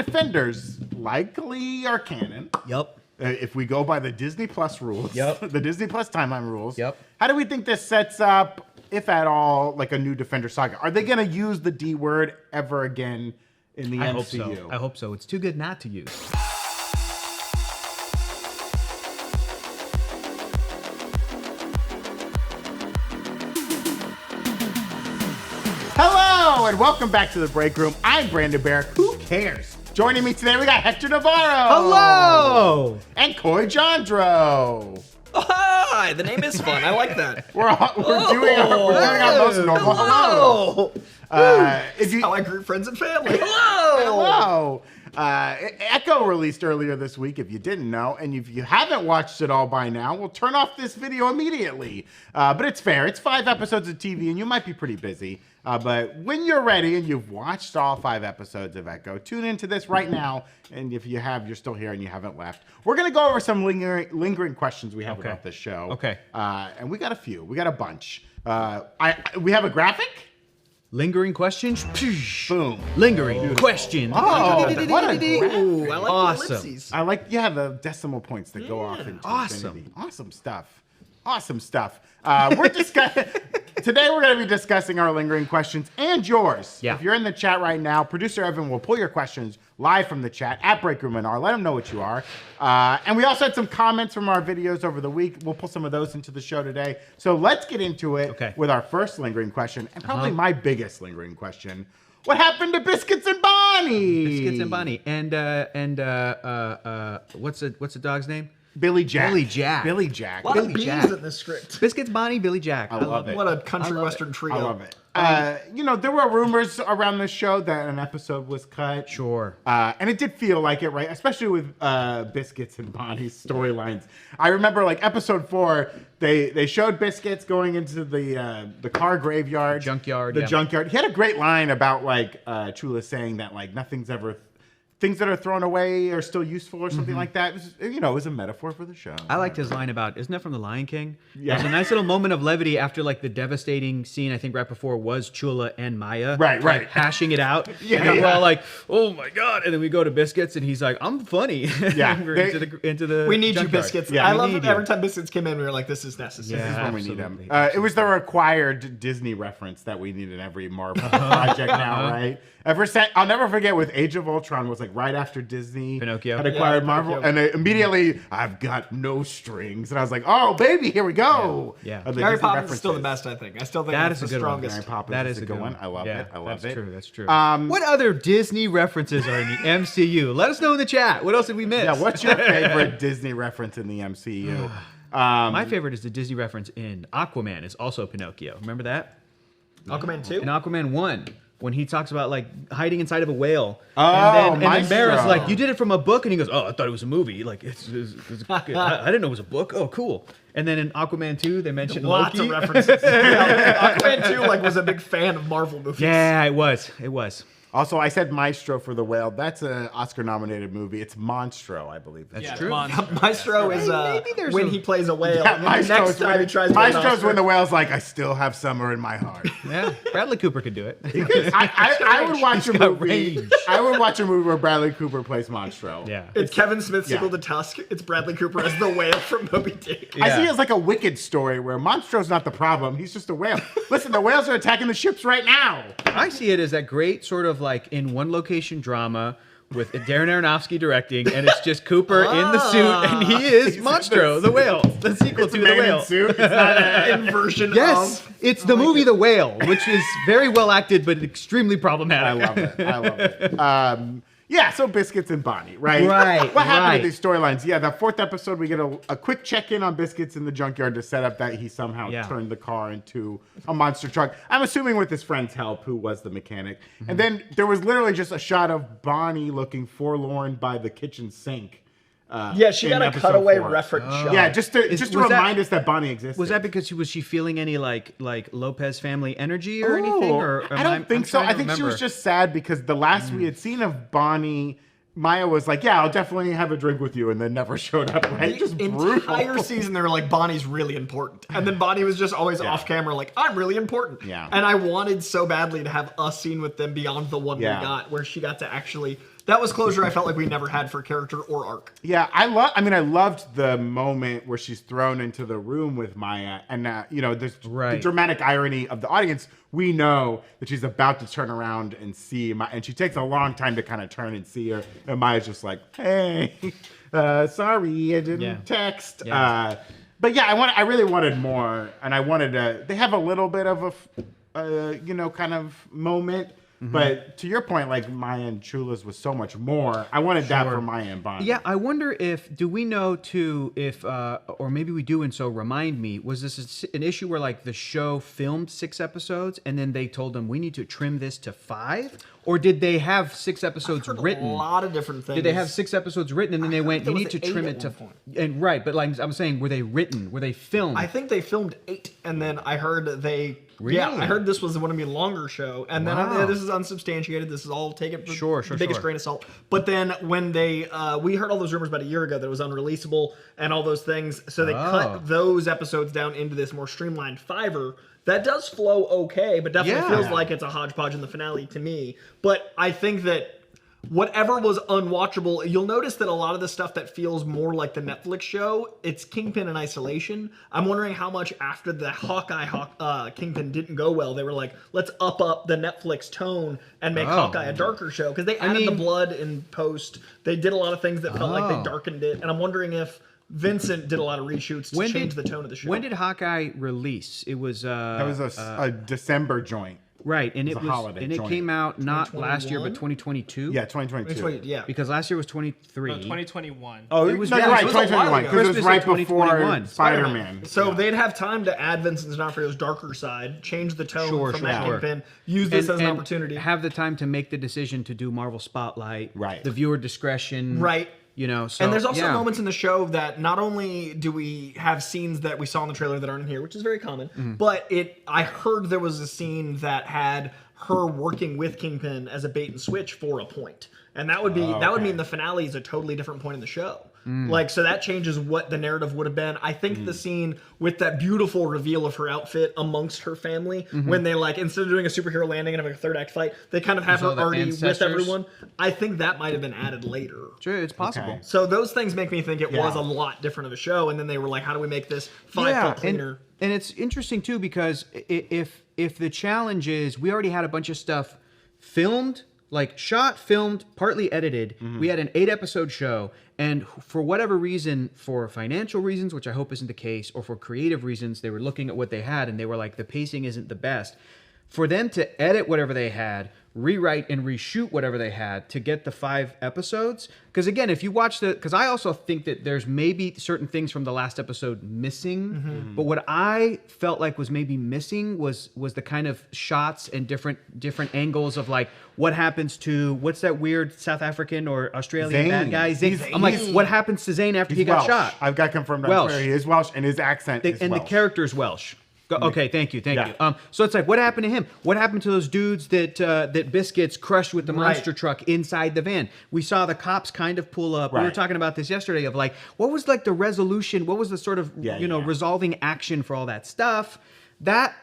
Defenders likely are canon. Yep. If we go by the Disney Plus rules, the Disney Plus timeline rules, Yep. how do we think this sets up, if at all, like a new Defender saga? Are they going to use the D word ever again in the MCU? I hope so. It's too good not to use. Hello, and welcome back to the Breakroom. I'm Brandon Barrick. Who cares? Joining me today, we got Hector Navarro. Hello! And Coy Jandreau. Oh, hi! The name is fun. I like that. We're doing our most normal hello. This is how I greet friends and family. Hello. Echo released earlier this week, if you didn't know, and if you haven't watched it all by now, we'll turn off this video immediately. But it's fair. It's 5 episodes of TV, and you might be pretty busy. But when you're ready and you've watched all 5 episodes of Echo, tune into this right now. And if you have, you're still here and you haven't left. We're going to go over some lingering questions we have about this show. Okay. And we got a few. We got a bunch. We have a graphic. Lingering questions? Boom. Lingering questions. Oh, what a Ooh, I like Awesome. the ellipses. I like, the decimal points that go off into Awesome. infinity. Awesome stuff. Awesome stuff. Today we're going to be discussing our lingering questions and yours. Yeah. If you're in the chat right now, producer Evan will pull your questions live from the chat at Breakroom and R. Let him know what you are. And we also had some comments from our videos over the week. We'll pull some of those into the show today. So let's get into it with our first lingering question, and probably my biggest lingering question. What happened to Biscuits and Bonnie? Biscuits and Bonnie. And what's the dog's name? Billy Jack. Billy Jack. Billy Jack. A lot Billy of bees Jack. in this script. Biscuits, Bonnie, Billy Jack. I love it. What a country western trio. I love it. There were rumors around this show that an episode was cut. Sure. And it did feel like it, right? Especially with Biscuits and Bonnie's storylines. I remember, like, episode 4, they showed Biscuits going into the car graveyard. Junkyard. The junkyard. He had a great line about, like, Chula saying that, like, nothing's ever... Things that are thrown away are still useful or something like that. It was, it was a metaphor for the show. I liked his line about, isn't that from The Lion King? Yeah. There's a nice little moment of levity after like the devastating scene, I think right before was Chula and Maya. Right. Like, hashing it out. And we're all like, oh my God. And then we go to Biscuits and he's like, I'm funny. Yeah. We're into the We need junkyard. you, Biscuits. Yeah, I we love need it. Every time Biscuits came in, we were like, this is necessary. This is Yeah, when we need absolutely. them. It was the required Disney reference that we need in every Marvel project now, right? I'll never forget with Age of Ultron was like right after Disney Pinocchio. had acquired Yeah, Marvel, Pinocchio. and they immediately, I've got no strings, and I was like, oh baby, here we go. Yeah. The Mary Disney Poppins is still the references. best, I think. I still think That that's is the a good one. strongest. Mary Poppins That is is a good one. I love Yeah, it. I love it. That's true. What other Disney references are in the MCU? Let us know in the chat. What else did we miss? Yeah, what's your favorite Disney reference in the MCU? My favorite is the Disney reference in Aquaman. Is also Pinocchio. Remember that? Aquaman 2? In Aquaman 1, when he talks about like hiding inside of a whale. Oh, and then Maestro. Mara's like, you did it from a book? And he goes, oh, I thought it was a movie. Like, I didn't know it was a book. Oh, cool. And then in Aquaman 2, they mentioned Lots Loki. of references. Yeah, Aquaman 2 was a big fan of Marvel movies. Yeah, it was. It was. Also, I said Maestro for The Whale. That's an Oscar-nominated movie. It's Monstro, I believe. That's true. Maestro is Maybe there's when a- he plays a whale. Yeah, and then the next time he tries to win an Maestro's Oscar. when the whale's like, I still have summer in my heart. Yeah, Bradley Cooper could do it. I would watch a got movie. range. I would watch a movie where Bradley Cooper plays Monstro. Yeah. It's Kevin Smith's sequel Yeah. to Tusk. It's Bradley Cooper as the whale from Moby Dick. I see Yeah. it as like a Wicked story where Monstro's not the problem. He's just a whale. Listen, the whales are attacking the ships right now. I see it as that great sort of like in one location drama with Darren Aronofsky directing, and it's just Cooper in the suit, and he is Monstro, the whale, the sequel It's a to The man in Whale. suit. It's not a, Inversion Yes, of... it's the movie The Whale, which is very well acted, but extremely I problematic. love it. I love it. Yeah, so Biscuits and Bonnie, right? Right, What happened right. to these storylines? Yeah, that 4th episode, we get a quick check-in on Biscuits in the junkyard to set up that he somehow turned the car into a monster truck. I'm assuming with his friend's help, who was the mechanic. And then there was literally just a shot of Bonnie looking forlorn by the kitchen sink. Yeah, she in got a episode cutaway 4. reference shot. Yeah, just to was remind that- us that Bonnie existed. Was that because was she feeling any like Lopez family energy or anything? Or I don't think so. I think she was just sad because the last we had seen of Bonnie, Maya was like, yeah, I'll definitely have a drink with you, and then never showed up, right? Just The brutal. entire season, they were like, Bonnie's really important. And then Bonnie was just always off camera, like, I'm really important. Yeah. And I wanted so badly to have a scene with them beyond the one Yeah. we got, where she got to actually... That was closure I felt like we never had for character or arc. Yeah, I loved the moment where she's thrown into the room with Maya, and there's the dramatic irony of the audience. We know that she's about to turn around and see Maya, and she takes a long time to kind of turn and see her, and Maya's just like, "Hey, sorry, I didn't text." Yeah. But yeah, I really wanted more, and I wanted they have a little bit of a kind of moment. Mm-hmm. But to your point, like Maya and Chula's was so much more. I wanted that for Maya and Bonnie. Yeah, I wonder do we know too if, or maybe we do, and so remind me, was this an issue where like the show filmed 6 episodes and then they told them we need to trim this to 5? Or did they have 6 episodes written? A lot of different things. Did they have 6 episodes written and then they went, you need to trim it to... And right, but like I'm saying, were they written? Were they filmed? I think they filmed 8 and then I heard they... Really? Yeah, I heard this was going to be a longer show, and then this is unsubstantiated. This is all taken for the biggest grain of salt. But then when they, we heard all those rumors about a year ago that it was unreleasable and all those things, so they cut those episodes down into this more streamlined 5er. That does flow okay, but definitely feels like it's a hodgepodge in the finale to me. But I think that whatever was unwatchable, you'll notice that a lot of the stuff that feels more like the Netflix show, it's Kingpin in isolation. I'm wondering how much after the Hawkeye Kingpin didn't go well, they were like, let's up the Netflix tone and make Hawkeye a darker show. Because they added the blood in post. They did a lot of things that felt like they darkened it. And I'm wondering if Vincent did a lot of reshoots to change the tone of the show. When did Hawkeye release? It was... that was a December joint. Right, and it came out not last year, but 2022. Yeah, 2022. Yeah, because last year was 23. No, 2021. Oh, it was right, 2021, because it was right before Spider-Man. So they'd have time to add Vincent D'Onofrio's darker side, change the tone from that Kingpin, use this as an opportunity. Have the time to make the decision to do Marvel Spotlight. Right. The viewer discretion. Right. So, and there's also moments in the show that not only do we have scenes that we saw in the trailer that aren't in here, which is very common, but I heard there was a scene that had her working with Kingpin as a bait and switch for a point. And that would be that would mean the finale is a totally different point in the show. Like, so that changes what the narrative would have been. I think the scene with that beautiful reveal of her outfit amongst her family, when they instead of doing a superhero landing and having a third act fight, they kind of have her already with everyone. I think that might have been added later. Sure, it's possible. Okay. So those things make me think it was a lot different of a show. And then they were like, how do we make this 5 foot cleaner? And it's interesting too, because if the challenge is we already had a bunch of stuff filmed, shot, filmed, partly edited. We had an 8-episode show, and for whatever reason, for financial reasons, which I hope isn't the case, or for creative reasons, they were looking at what they had and they were like, the pacing isn't the best. For them to edit whatever they had, rewrite and reshoot whatever they had to get the 5 episodes. Because again, if you watch because I also think that there's maybe certain things from the last episode missing. But what I felt like was maybe missing was the kind of shots and different angles of what happens to, what's that weird South African or Australian Zane. bad guy? Zane. I'm like, what happens to Zane after he got Welsh. shot? I've got confirmed on Welsh. Twitter. He is Welsh, and his accent is and Welsh. the character's Welsh. Okay, thank you. So it's like, what happened to him? What happened to those dudes that Biscuits crushed with the monster truck inside the van? We saw the cops kind of pull up. We were talking about this yesterday of what was the resolution? What was the sort of resolving action for all that stuff? That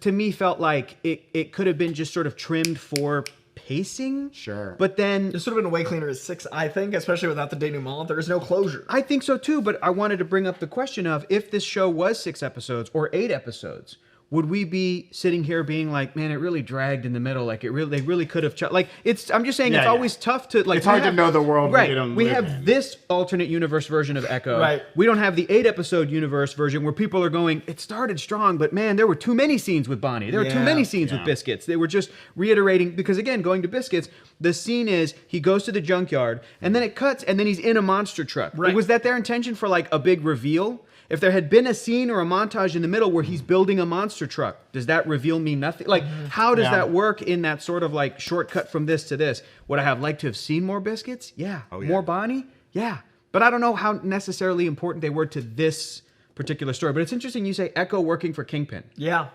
to me felt like it could have been just sort of trimmed for pacing. Sure. But then this would have been way cleaner as 6, I think, especially without the denouement. There is no closure. I think so too, but I wanted to bring up the question of if this show was 6 episodes or 8 episodes, would we be sitting here being like, man, it really dragged in the middle? They really could have. I'm just saying, it's always tough to It's hard to know the world. Right. We have in. this alternate universe version of Echo. Right. We don't have the 8-episode universe version where people are going, it started strong, but man, there were too many scenes with Bonnie. There were too many scenes with Biscuits. They were just reiterating, because again, going to Biscuits, the scene is he goes to the junkyard and then it cuts and then he's in a monster truck. Right. Was that their intention for a big reveal? If there had been a scene or a montage in the middle where he's building a monster truck, does that reveal me nothing? How does that work in that sort of shortcut from this to this? Would I have liked to have seen more Biscuits? Yeah. More Bonnie? Yeah. But I don't know how necessarily important they were to this particular story. But it's interesting you say Echo working for Kingpin. Yeah.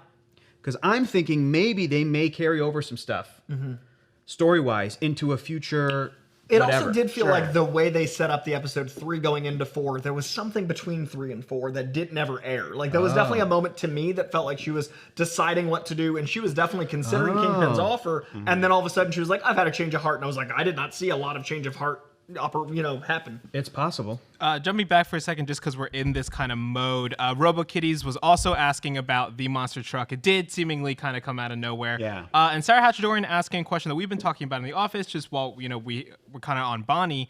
Because I'm thinking maybe they may carry over some stuff, story-wise, into a future It also did feel like the way they set up the episode 3 going into 4, there was something between 3 and 4 that didn't ever air. Like, there was definitely a moment to me that felt like she was deciding what to do, and she was definitely considering Kingpin's offer, and then all of a sudden she was like, I've had a change of heart, and I was like, I did not see a lot of change of heart happen. It's possible. Jumping back for a second, just because we're in this kind of mode, RoboKitties was also asking about the monster truck. It did seemingly kind of come out of nowhere. Yeah. And Sarah Hatchadorian asking a question that we've been talking about in the office, just while we're kind of on Bonnie.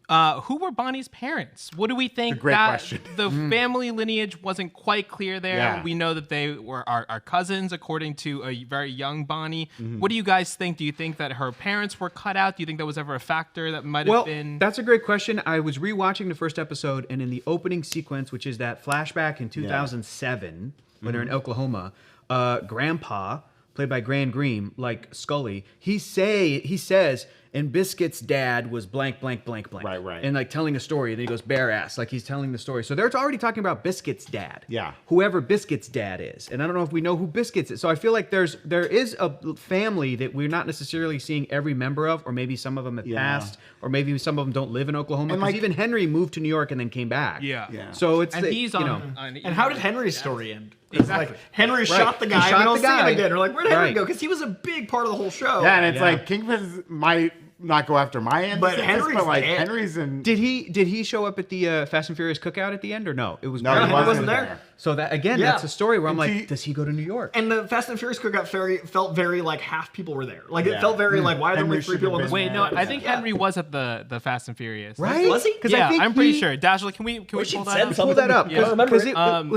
Who were Bonnie's parents? What do we think? Great question. The family lineage wasn't quite clear there. Yeah. We know that they were our cousins, according to a very young Bonnie. What do you guys think? Do you think that her parents were cut out? Do you think that was ever a factor that might have been? That's a great question. I was rewatching the first episode, and in the opening sequence, which is that flashback in 2007 when they're in Oklahoma, Grandpa, played by Graham Greene, like Scully, he says, and Biscuit's dad was blank, blank, blank, blank. Right. And like telling a story. And then he goes bare ass, like he's telling the story. So they're already talking about Biscuit's dad. Yeah. Whoever Biscuit's dad is. And I don't know if we know who Biscuit's is. So I feel like there is a family that we're not necessarily seeing every member of, or maybe some of them have passed, or maybe some of them don't live in Oklahoma. Because even Henry moved to New York and then came back. Yeah. So it's he's on. And how did Henry's story end? Exactly. Like, Henry shot the guy. We don't see him again. We're like, where'd Henry go? Because he was a big part of the whole show. Yeah, and it's like Kingpin might not go after my end, but Henry's in. Did he show up at the Fast and Furious cookout at the end, or no? It was No, he wasn't there. So that again, that's a story where I'm like, does he go to New York? And the Fast and Furious cookout felt very like half people were there. Like it felt very like, why are there only 3 people on this? Wait, no, I think Henry was at the Fast and Furious. Right? Was he? Yeah, I'm pretty sure. Dashiell, can we pull that up? Pull that up because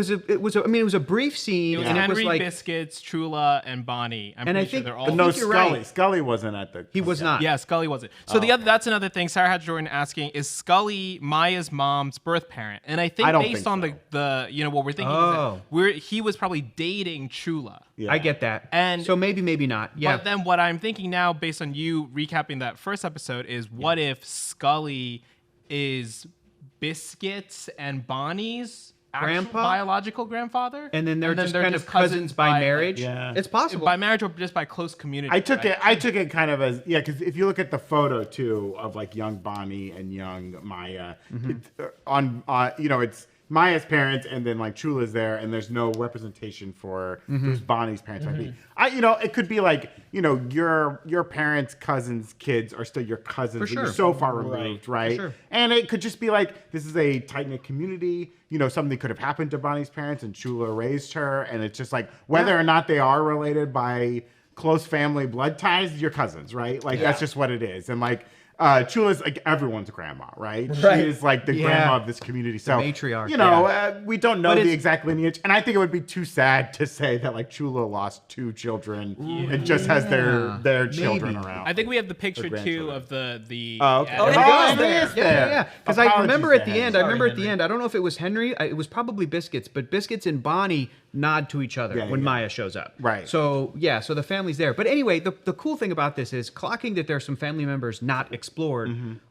Yeah. it was a brief scene. It was and Henry, it was like, Biscuits, Trula, and Bonnie. I'm And pretty I sure think- they're all. No, you're right. Scully wasn't at the. he was not. Yeah, Scully wasn't. So that's another thing. Sarah Hatchadorian asking, is Scully Maya's mom's birth parent? And I think I don't based think on so. the what we're thinking is that he was probably dating Chula. Yeah. I get that. And so maybe not. Yeah. But then what I'm thinking now, based on you recapping that first episode, is what if Scully is Biscuits and Bonnie's Grandpa? biological grandfather, and then they're just kind of cousins by marriage. Yeah. It's possible. by marriage or just by close community. I took right? it kind of as because if you look at the photo too of like young Bonnie and young Maya, it's Maya's parents and then like Chula's there, and there's no representation for who's Bonnie's parents might be. It could be like your parents' cousins' kids are still your cousins, but you're so far removed, right? Sure. And it could just be like this is a tight knit community. Something could have happened to Bonnie's parents, and Chula raised her, and it's just like whether or not they are related by close family blood ties, you're cousins, right? Like that's just what it is, and like. Chula's like everyone's grandma, right? She is like the grandma of this community. So matriarch. we don't know the exact lineage, and I think it would be too sad to say that like Chula lost 2 children and just has their children around. I think we have the picture too of the. Oh, okay. It is there. Yeah. Because I remember at the Apologies end. to I remember Henry. at the end. I don't know if it was Henry. It was probably Biscuits, but Biscuits and Bonnie nod to each other when Maya shows up. Right. So so the family's there. But anyway, the cool thing about this is clocking that there's some family members not explored.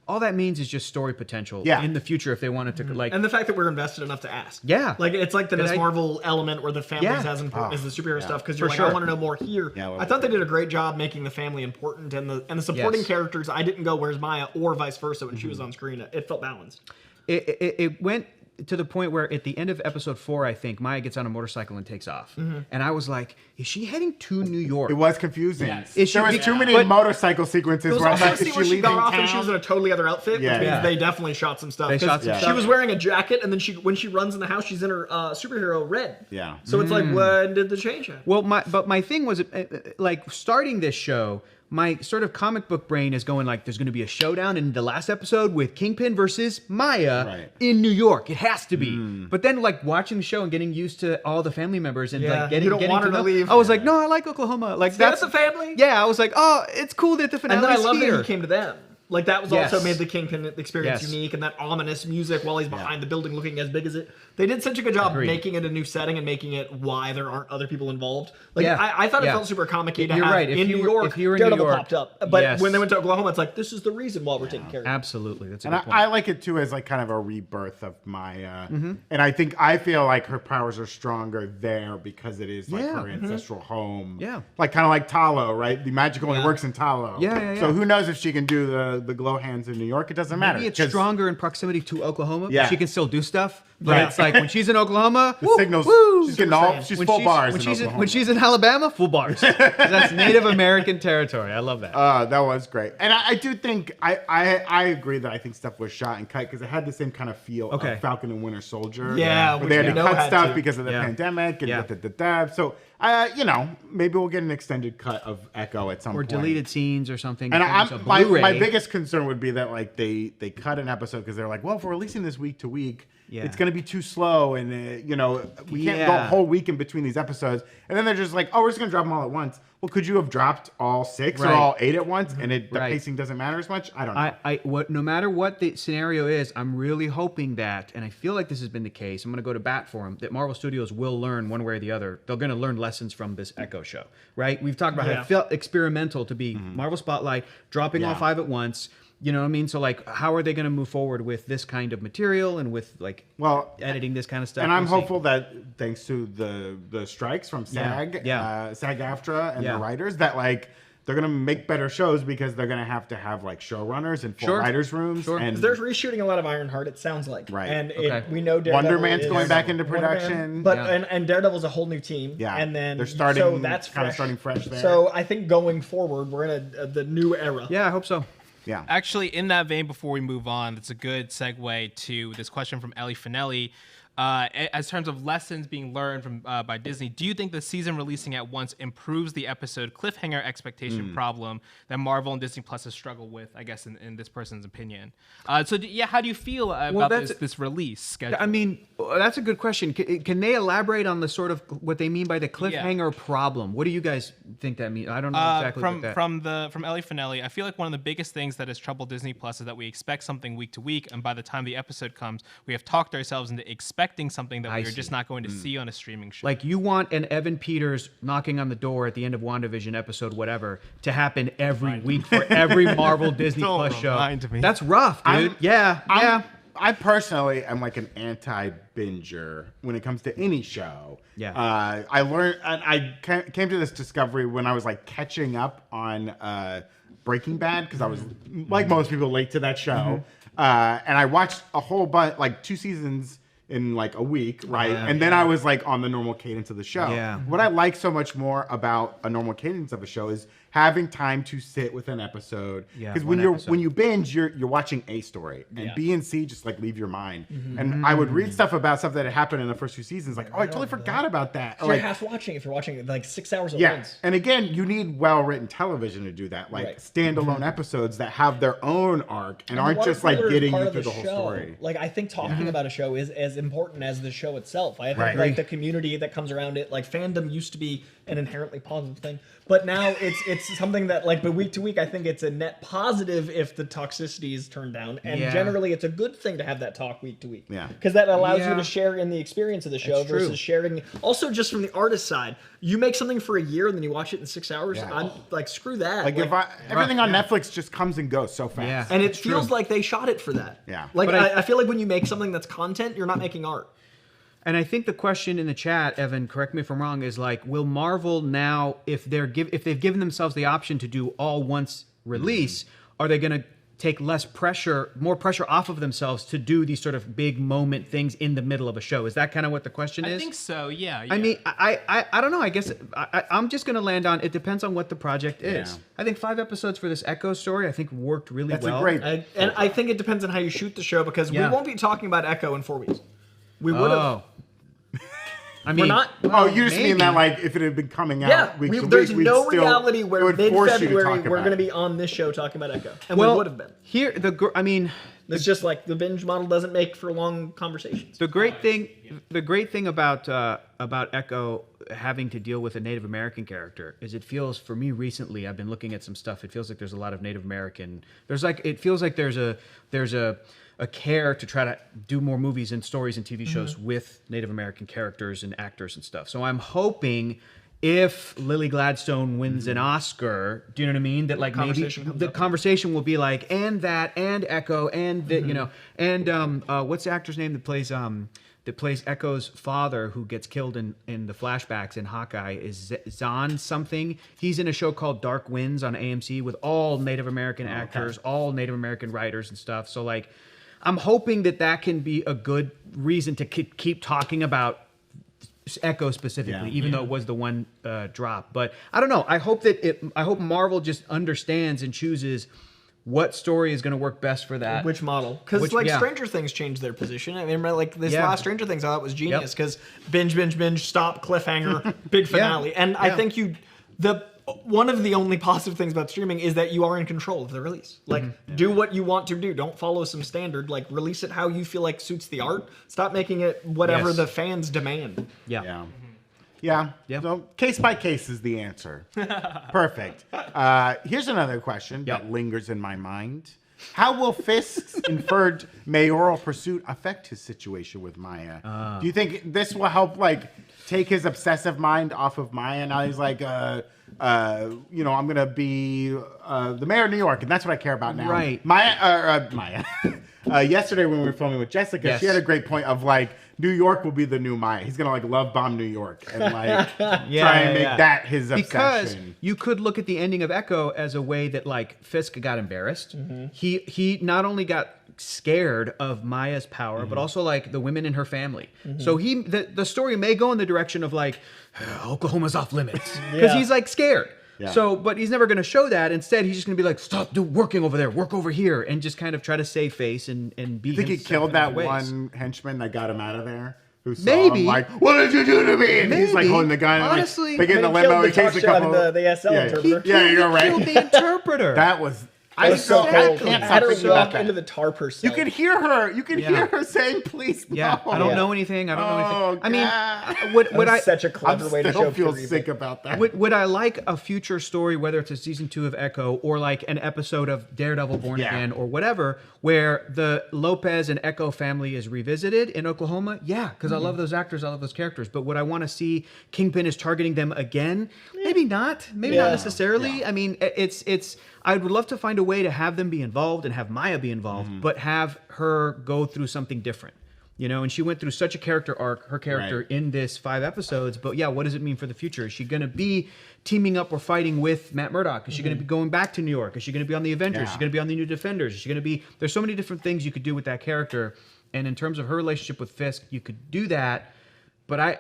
All that means is just story potential in the future if they wanted to like. And the fact that we're invested enough to ask. Yeah. Like it's like the Miss Marvel element where the family's as important as the superhero stuff because you're like, I want to know more here. Yeah, I thought they did a great job making the family important and the supporting characters. I didn't go where's Maya or vice versa when she was on screen. It felt balanced. It went to the point where at the end of episode 4, I think Maya gets on a motorcycle and takes off, and I was like, "Is she heading to New York?" It was confusing. Yes. There was too many motorcycle sequences There was where I'm also like, a is scene she where she leaving got off town? and she was in a totally other outfit, Yeah. which means they definitely shot some stuff. They 'Cause shot some she stuff. was wearing a jacket, and then when she runs in the house, she's in her superhero red. Yeah. So it's like, when did the change happen? Well, my thing was like starting this show. My sort of comic book brain is going like, there's going to be a showdown in the last episode with Kingpin versus Maya in New York. It has to be. But then like watching the show and getting used to all the family members and like getting want her to to know, leave. I was like, no, I like Oklahoma. Like That's the family. Yeah, I was like, oh, it's cool that the finale And then I is love here. that he came to them. Like that was also Yes. made the Kingpin experience Yes. unique, and that ominous music while he's behind the building looking as big as it. They did such a good job making it a new setting and making it why there aren't other people involved. Like I thought it felt super comic-y to You're have right. If in you New were- York, if you were in New Daredevil York, popped up. But yes. when they went to Oklahoma, it's like this is the reason why we're taking care of it. Absolutely, that's a And good point. I like it too as like kind of a rebirth of Maya, and I feel like her powers are stronger there because it is like her ancestral home. Yeah. like kind of like Talo, right? The magical only works in Talo. Yeah. So who knows if she can do the glow hands in New York, it doesn't matter. Maybe it's stronger in proximity to Oklahoma. Yeah. She can still do stuff. But it's like when she's in Oklahoma, The signals, she's getting all, she's full bars when she's in Alabama, full bars. That's Native American territory. I love that. That was great. And I do think, I agree that I think stuff was shot and cut because it had the same kind of feel of Falcon and Winter Soldier. Yeah. Where they had to cut stuff because of the Yeah. pandemic and So, maybe we'll get an extended cut of Echo at some point. Or deleted scenes or something. And my biggest concern would be that like they cut an episode because they're like, well, if we're releasing this week to week, it's going to be too slow, and we can't go a whole week in between these episodes. And then they're just like, oh, we're just going to drop them all at once. Well, could you have dropped all 6 or all 8 at once, and the pacing doesn't matter as much? I don't know. No matter what the scenario is, I'm really hoping that, and I feel like this has been the case, I'm going to go to bat for them, that Marvel Studios will learn one way or the other. They're going to learn lessons from this Echo show, right? We've talked about how it felt experimental to be Marvel Spotlight, dropping all 5 at once. You know what I mean? So like, how are they going to move forward with this kind of material and with like editing this kind of stuff? And I'm hopeful that thanks to the strikes from SAG-AFTRA and the writers, that like they're going to make better shows because they're going to have like showrunners and full writers rooms. And they're reshooting a lot of Ironheart, it sounds like. Right. And we know Daredevil Wonder Man's going back into production. But and Daredevil's a whole new team. Yeah. And then they're starting so that's kind of starting fresh there. So I think going forward, we're in the new era. Yeah, I hope so. Yeah. Actually, in that vein, before we move on, that's a good segue to this question from Ellie Finelli. As terms of lessons being learned from by Disney, do you think the season releasing at once improves the episode cliffhanger expectation problem that Marvel and Disney Plus has struggled with, I guess, in this person's opinion? How do you feel about this release schedule? I mean, that's a good question. Can they elaborate on the sort of what they mean by the cliffhanger problem? What do you guys think that means? I don't know exactly what that... From Ellie Finelli, I feel like one of the biggest things that has troubled Disney Plus is that we expect something week to week, and by the time the episode comes, we have talked ourselves into expecting something that we're just not going to see on a streaming show. Like you want an Evan Peters knocking on the door at the end of WandaVision episode, whatever, to happen every week for every Marvel Disney Plus show. That's rough, dude. I personally am like an anti-binger when it comes to any show. Yeah. I learned, and I came to this discovery when I was like catching up on Breaking Bad because I was like most people late to that show, and I watched a whole bunch, like 2 seasons in like a week, right? And then I was like on the normal cadence of the show. Yeah. What I like so much more about a normal cadence of a show is having time to sit with an episode. Because when you binge, you're watching a story, and B and C just like leave your mind. And I would read stuff about stuff that had happened in the first 2 seasons, like, oh, I totally forgot about that. You're half watching if you're watching like 6 hours at once. And again, you need well-written television to do that, like standalone episodes that have their own arc and aren't just like getting you through the whole story. Like I think talking about a show is as important as the show itself. I think like the community that comes around it, like fandom used to be an inherently positive thing, but now it's something that like, but week to week, I think it's a net positive if the toxicity is turned down, and generally it's a good thing to have that talk week to week. Because that allows you to share in the experience of the show versus sharing. Also, just from the artist side, you make something for a year and then you watch it in 6 hours. I'm like, screw that. Like if everything on Netflix just comes and goes so fast, and it feels like they shot it for that. Like I feel like when you make something that's content, you're not making art. And I think the question in the chat, Evan, correct me if I'm wrong, is like, will Marvel now, if they've given themselves the option to do all once release, are they going to take more pressure off of themselves to do these sort of big moment things in the middle of a show? Is that kind of what the question is? I think so. Yeah. I mean, I don't know. I guess I'm just going to land on it depends on what the project is. Yeah. I think 5 episodes for this Echo story, I think worked really well. That's a great. And I think it depends on how you shoot the show because we won't be talking about Echo in 4 weeks. We would have. I mean, we're not. Well, you just mean that like if it had been coming out week to week, there's no reality where mid-February we're going to be be on this show talking about Echo, and we would have been. Here, it's just like the binge model doesn't make for long conversations. The great thing about Echo having to deal with a Native American character is it feels, for me recently, I've been looking at some stuff. It feels like there's a lot of Native American. It feels like there's a care to try to do more movies and stories and TV shows with Native American characters and actors and stuff. So I'm hoping if Lily Gladstone wins an Oscar, do you know what I mean? That like maybe the conversation will be like, and that, and Echo, and the, and what's the actor's name that plays that plays Echo's father, who gets killed in the flashbacks in Hawkeye, is Zahn something. He's in a show called Dark Winds on AMC with all Native American actors, all Native American writers and stuff. So like, I'm hoping that can be a good reason to keep talking about Echo specifically, even though it was the one drop. But I don't know. I hope Marvel just understands and chooses what story is going to work best for that. Which model? Because Stranger Things changed their position. I mean, like this last Stranger Things, I thought was genius because binge, stop, cliffhanger, big finale. And I think one of the only positive things about streaming is that you are in control of the release. Like, do what you want to do. Don't follow some standard. Like, release it how you feel like suits the art. Stop making it whatever the fans demand. Yeah. So case by case is the answer. Perfect. Here's another question that lingers in my mind. How will Fisk's inferred mayoral pursuit affect his situation with Maya? Do you think this will help, like, take his obsessive mind off of Maya? Now he's like, I'm going to be the mayor of New York, and that's what I care about now. Right. Maya. Yesterday when we were filming with Jessica, she had a great point of, like, New York will be the new Maya. He's gonna like love bomb New York and like try and make that his obsession. Because you could look at the ending of Echo as a way that like Fisk got embarrassed. He not only got scared of Maya's power, but also like the women in her family. So the story may go in the direction of like Oklahoma's off limits because he's like scared. So, but he's never going to show that. Instead, he's just going to be like, stop working over there, work over here, and just kind of try to save face and be. You think he killed that one henchman that got him out of there? Who saw him like, what did you do to me? And he's like holding the gun. Honestly, and, like, they get in the limo. He takes a couple. The SL interpreter. You're right. He killed the interpreter. That was. I can't stop thinking about that. Into the tar You could hear her. You could hear her saying, "Please, no." Yeah, I don't know anything. I don't know anything. God. I mean, would I? Such a clever way to show. I feel sick about that. Would I like a future story, whether it's a season 2 of Echo or like an episode of Daredevil Born Again or whatever, where the Lopez and Echo family is revisited in Oklahoma? Yeah, because I love those actors, I love those characters. But would I want to see Kingpin is targeting them again? Maybe not. Maybe not necessarily. I mean, it's. I would love to find a way to have them be involved and have Maya be involved, but have her go through something different. You know, and she went through such a character arc, her character, in this 5 episodes. But yeah, what does it mean for the future? Is she going to be teaming up or fighting with Matt Murdock? Is she going to be going back to New York? Is she going to be on the Avengers? Is she going to be on the New Defenders? Is she going to be... There's so many different things you could do with that character. And in terms of her relationship with Fisk, you could do that. But I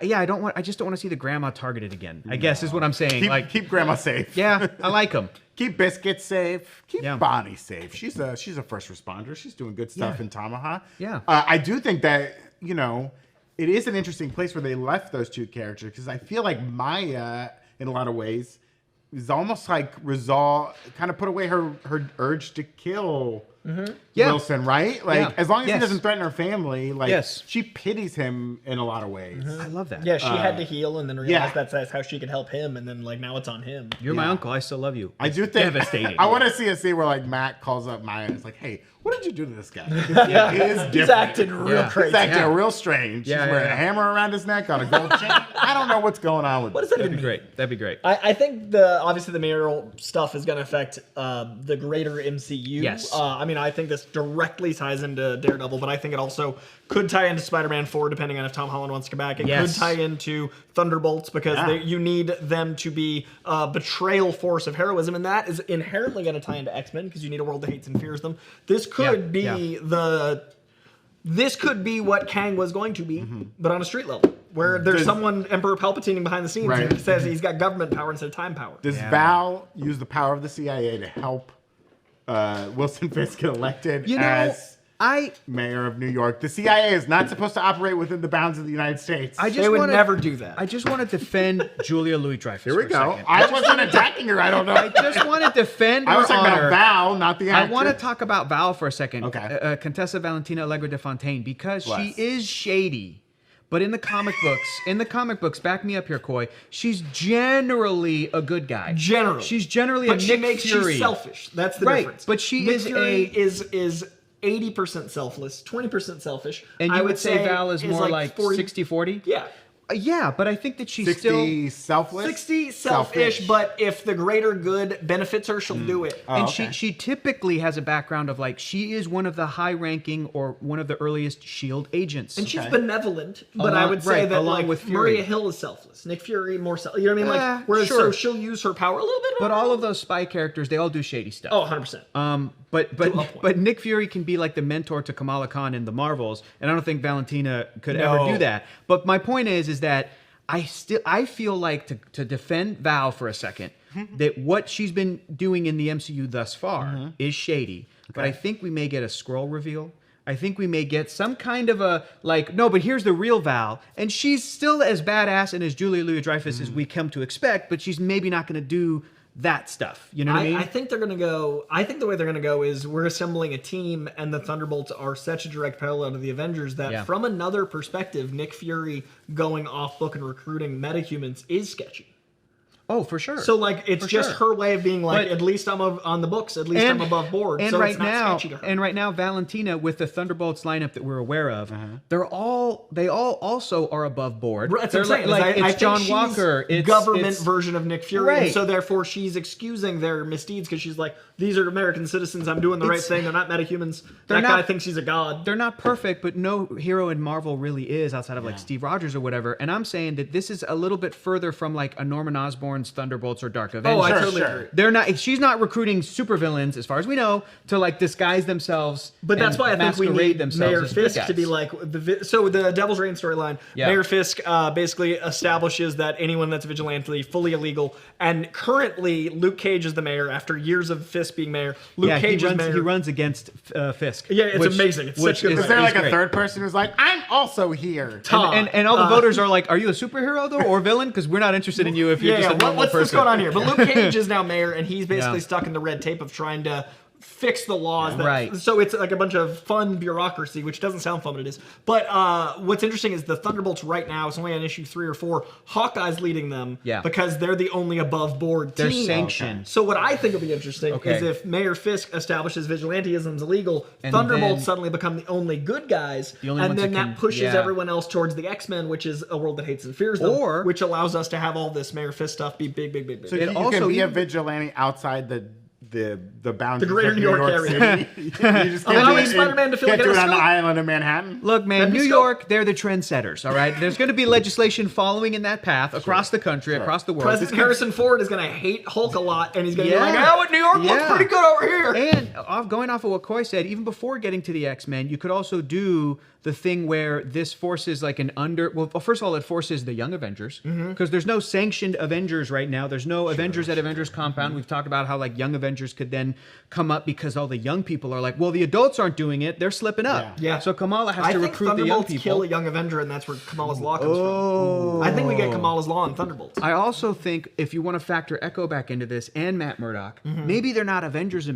just don't want to see the grandma targeted again. I guess is what I'm saying. Keep grandma safe. Yeah, I like them. Keep Biscuits safe. Keep Bonnie safe. She's a first responder. She's doing good stuff in Tamaha. Yeah. I do think that, it is an interesting place where they left those two characters, because I feel like Maya, in a lot of ways, is almost like kind of put away her urge to kill Wilson, right? Like, as long as he doesn't threaten her family, like, she pities him in a lot of ways. I love that. Yeah, she had to heal and then realized that's how she could help him, and then, like, now it's on him. You're my uncle. I still love you. I do think... Devastating. I want to see a scene where, like, Matt calls up Maya and is like, hey, what did you do to this guy? He is different. He's acting real crazy. He's acting real strange. He's wearing a hammer around his neck on a gold chain. I don't know what's going on with What does that even mean? Great. That'd be great. I think obviously the mayoral stuff is going to affect the greater MCU. Yes. I mean, I think this directly ties into Daredevil, but I think it also could tie into Spider-Man 4, depending on if Tom Holland wants to come back. It could tie into Thunderbolts, because you need them to be a betrayal force of heroism, and that is inherently going to tie into X-Men, because you need a world that hates and fears them. This could be This could be what Kang was going to be, but on a street level, where there's someone, Emperor Palpatine behind the scenes, and he says he's got government power instead of time power. Does Val use the power of the CIA to help Wilson Fisk get elected as mayor of New York? The CIA is not supposed to operate within the bounds of the United States. They would never do that. I just want to defend Julia Louis-Dreyfus. Here we go. I wasn't attacking her. I don't know. I just want to defend her I was talking honor. about Val, not the actor. I want to talk about Val for a second. Okay. Contessa Valentina Allegra de Fontaine, because she is shady. But in the comic books, back me up here, Coy, she's generally a good guy. She's generally a Nick Fury. She's selfish. That's the difference. But she Nick Fury is 80% selfless, 20% selfish. And you would say Val is more like 60-40? Yeah. Yeah, but I think that she's 60 still selfless. 60 selfish, but if the greater good benefits her, she'll do it. And she typically has a background of like she is one of the high-ranking or one of the earliest Shield agents. And she's benevolent, but I would say that like Maria Hill is selfless. Nick Fury more selfless. You know what I mean? Like whereas so she'll use her power a little bit. But all of those spy characters, they all do shady stuff. Oh, 100%. But Nick Fury can be like the mentor to Kamala Khan in the Marvels, and I don't think Valentina could ever do that. But my point is that I feel like to defend Val for a second, that what she's been doing in the MCU thus far is shady. Okay. But I think we may get a scroll reveal. I think we may get some kind of a no, but here's the real Val, and she's still as badass and as Julia Louis-Dreyfus as we come to expect, but she's maybe not going to do that stuff. You know what I mean? I think they're going to go... I think the way they're going to go is we're assembling a team, and the Thunderbolts are such a direct parallel to the Avengers that from another perspective, Nick Fury going off book and recruiting metahumans is sketchy. Oh, for sure. So, like, it's just her way of being like, at least I'm on the books, at least I'm above board. And so right it's not now, sketchy to her. And right now, Valentina, with the Thunderbolts lineup that we're aware of, they all also are above board. That's what I'm saying. Like, I it's think John she's Walker. It's government version of Nick Fury. Right. And so, therefore, she's excusing their misdeeds because she's like, these are American citizens. I'm doing the right thing. They're not metahumans. That guy thinks he's a god. They're not perfect, but no hero in Marvel really is outside of like Steve Rogers or whatever. And I'm saying that this is a little bit further from like a Norman Osborn's Thunderbolts or Dark Avengers. Oh, I totally agree. They're not. She's not recruiting supervillains, as far as we know, to like disguise themselves. But that's why I think we need Mayor as Fisk to be like so the Devil's Reign storyline. Mayor Fisk basically establishes that anyone that's a vigilante fully illegal. And currently, Luke Cage is the mayor after years of Fisk being mayor. Luke Cage is mayor. He runs against Fisk. Yeah, it's amazing. It's such good. Is there like a third person who's like, I'm also here? And all the voters are like, are you a superhero though or villain? Because we're not interested in you if you're just a normal person. What's going on here? But Luke Cage is now mayor, and he's basically stuck in the red tape of trying to fix the laws. So it's like a bunch of fun bureaucracy, which doesn't sound fun, but it is. But what's interesting is the Thunderbolts right now, it's only on issue 3 or 4, Hawkeye's leading them because they're the only above board team. They're sanctioned. So what I think will be interesting is if Mayor Fisk establishes vigilanteism is illegal, Thunderbolts suddenly become the only good guys, and then that pushes everyone else towards the X-Men, which is a world that hates and fears them, which allows us to have all this Mayor Fisk stuff be big. So you can be a vigilante outside the boundaries the greater of New York area. You just allowing Spider-Man to feel like do it on the scope. island of Manhattan. Look, man, New York, they're the trendsetters, all right? There's going to be legislation following in that path across the country, across the world. President Harrison Ford is going to hate Hulk a lot, and he's going to be like, oh, New York looks pretty good over here. And going off of what Coy said, even before getting to the X-Men, you could also do the thing where this forces like well, first of all, it forces the Young Avengers, because there's no sanctioned Avengers right now. There's no Avengers at Avengers Compound. We've talked about how like Young Avengers could then come up because all the young people are like, well, the adults aren't doing it. They're slipping up. Yeah. So Kamala has to recruit the young people. Kill a Young Avenger, and that's where Kamala's Law comes from. I think we get Kamala's Law in Thunderbolts. I also think if you want to factor Echo back into this and Matt Murdock, maybe they're not Avengers,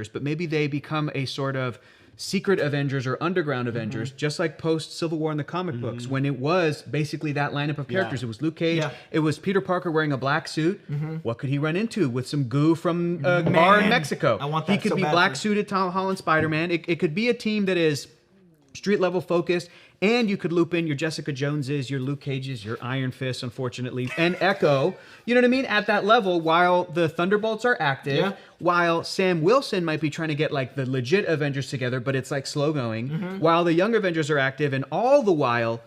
but maybe they become a sort of secret Avengers or underground Avengers, just like post Civil War in the comic books, when it was basically that lineup of characters. It was Luke Cage. It was Peter Parker wearing a black suit. What could he run into with some goo from a bar in Mexico? I want that. He could be black suited Tom Holland Spider-Man. It could be a team that is street level focused. And you could loop in your Jessica Joneses, your Luke Cages, your Iron Fists, unfortunately, and Echo. You know what I mean? At that level, while the Thunderbolts are active, while Sam Wilson might be trying to get like the legit Avengers together, but it's like slow going, while the Young Avengers are active, and all the while,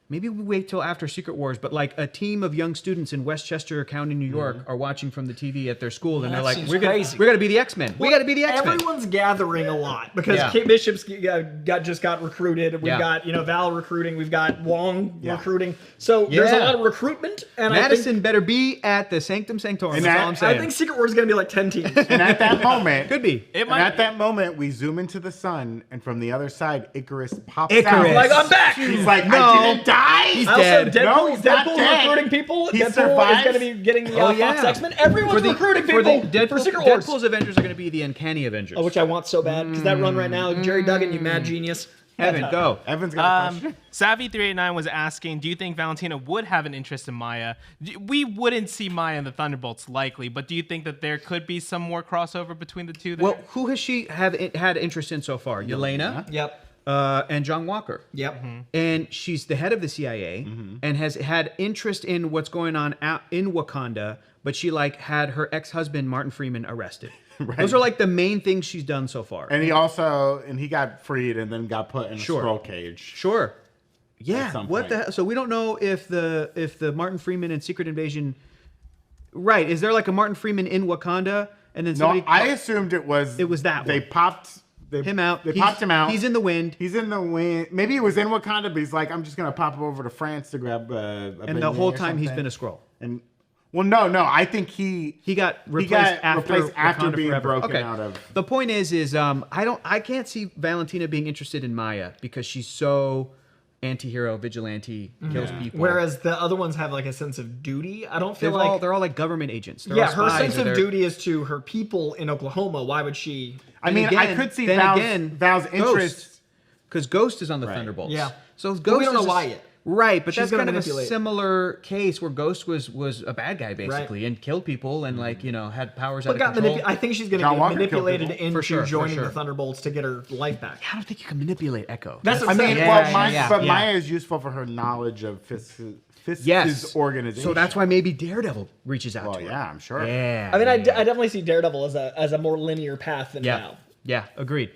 maybe we wait till after Secret Wars, but like a team of young students in Westchester County, New York, are watching from the TV at their school, and they're like, "We're gonna be the X-Men. We got to be the X-Men." Everyone's gathering a lot because Kate Bishop's just got recruited. We've got Val recruiting. We've got Wong recruiting. So there's a lot of recruitment. And Madison better be at the Sanctum Sanctorum. That's all I'm saying. I think Secret Wars is gonna be like 10 teams. And at that moment, could be. At that moment, we zoom into the sun, and from the other side, Icarus pops out. Like, I'm back. He's like, I didn't die. He's dead. Deadpool's recruiting people. He Deadpool survives. is going to be getting the Fox X-Men. Everyone's recruiting people for Secret Wars. Deadpool's Avengers are going to be the Uncanny Avengers. Which I want so bad, because that run right now, Jerry Duggan, you mad genius. Evan, go. Evan's got a question. Savvy389 was asking, do you think Valentina would have an interest in Maya? We wouldn't see Maya in the Thunderbolts likely, but do you think that there could be some more crossover between the two there? Well, who has she had interest in so far? Yelena? Yep. and John Walker. Yep. And she's the head of the CIA and has had interest in what's going on out in Wakanda, but she had her ex-husband Martin Freeman arrested. Right. Those are like the main things she's done so far. And he got freed and then got put in a scroll cage. Sure. Yeah. What point. the hell? So we don't know if the Martin Freeman and Secret Invasion. Right. Is there like a Martin Freeman in Wakanda? And then somebody. No, I assumed it was that they one. popped him out. They popped him out. He's in the wind. He's in the wind. Maybe he was in Wakanda, but he's like, I'm just gonna pop him over to France to grab a and the whole time he's been a Skrull. And well, no, I think he got replaced after being forever. broken out of. The point is I can't see Valentina being interested in Maya because she's so anti-hero, vigilante, kills people. Whereas the other ones have like a sense of duty. I don't feel they're all like government agents. Her sense of duty is to her people in Oklahoma. Why would she? I mean, I could see Val's interest because Ghost is on the Thunderbolts. Yeah, so Ghost. We don't know why yet. Right, but that's kind of a similar case where Ghost was a bad guy basically and killed people and had powers out of control. I think she's going to get manipulated into joining the Thunderbolts to get her life back. I don't think you can manipulate Echo. That's what I mean. Maya Maya is useful for her knowledge of Fisk's organization. So that's why maybe Daredevil reaches out to her. Yeah, I'm sure. Yeah. I mean, I definitely see Daredevil as a more linear path than Val. Yeah, agreed.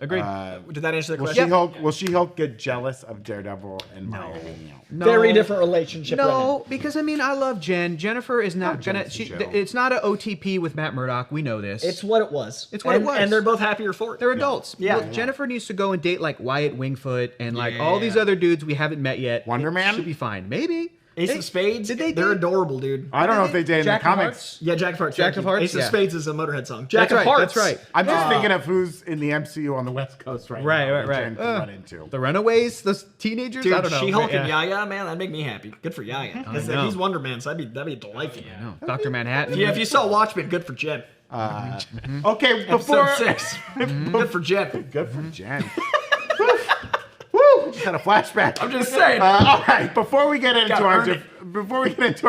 Did that answer the question? Will She-Hulk get jealous of Daredevil and Maya hanging out? No. Very different relationship. No, because I love Jen. Jennifer is not gonna. It's not an OTP with Matt Murdock. We know this. It's what it was. It's what it was. And they're both happier for it. They're adults. Yeah. Well, Jennifer needs to go and date like Wyatt Wingfoot and all these other dudes we haven't met yet. Wonder Man should be fine. Maybe. Ace of Spades. They're adorable, dude. I don't know if they did in the comics. Yeah, Jack of Hearts. Jack of Hearts. Ace of Spades is a Motorhead song. Jack of Hearts. That's right. I'm just thinking of who's in the MCU on the West Coast right now. Right. Run into. The Runaways, those teenagers. Dude, I don't know. She-Hulk and Yaya, man, that'd make me happy. Good for Yaya. Because he's Wonder Man, so that'd be delightful. I know. Dr. Manhattan. Yeah, if you saw Watchmen, good for Jen. Okay, before Episode 6. Good for Jen. Good for Jen. Woo! Just had a flashback. I'm just saying. All right, before we get into our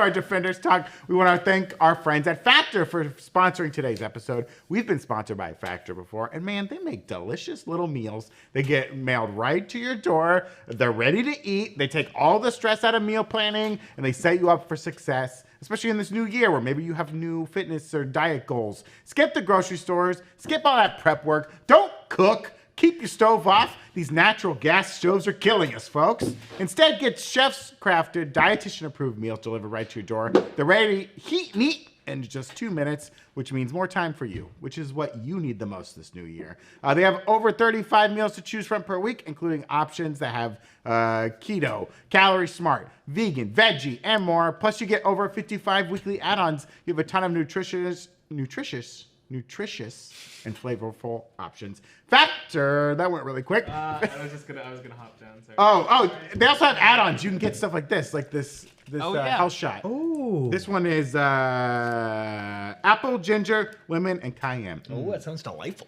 Defenders talk, we want to thank our friends at Factor for sponsoring today's episode. We've been sponsored by Factor before, and man, they make delicious little meals. They get mailed right to your door. They're ready to eat. They take all the stress out of meal planning, and they set you up for success, especially in this new year where maybe you have new fitness or diet goals. Skip the grocery stores. Skip all that prep work. Don't cook. Keep your stove off. These natural gas stoves are killing us, folks. Instead, get chef's crafted, dietitian approved meals delivered right to your door. They're ready to heat and eat in just 2 minutes, which means more time for you, which is what you need the most this new year. They have over 35 meals to choose from per week, including options that have keto, calorie smart, vegan, veggie, and more. Plus, you get over 55 weekly add-ons. You have a ton of nutritious and flavorful options. Factor, that went really quick. I was gonna hop down. Sorry. Oh, they also have add-ons. You can get stuff like this health shot. Oh, this one is apple, ginger, lemon, and cayenne. Oh, that sounds delightful.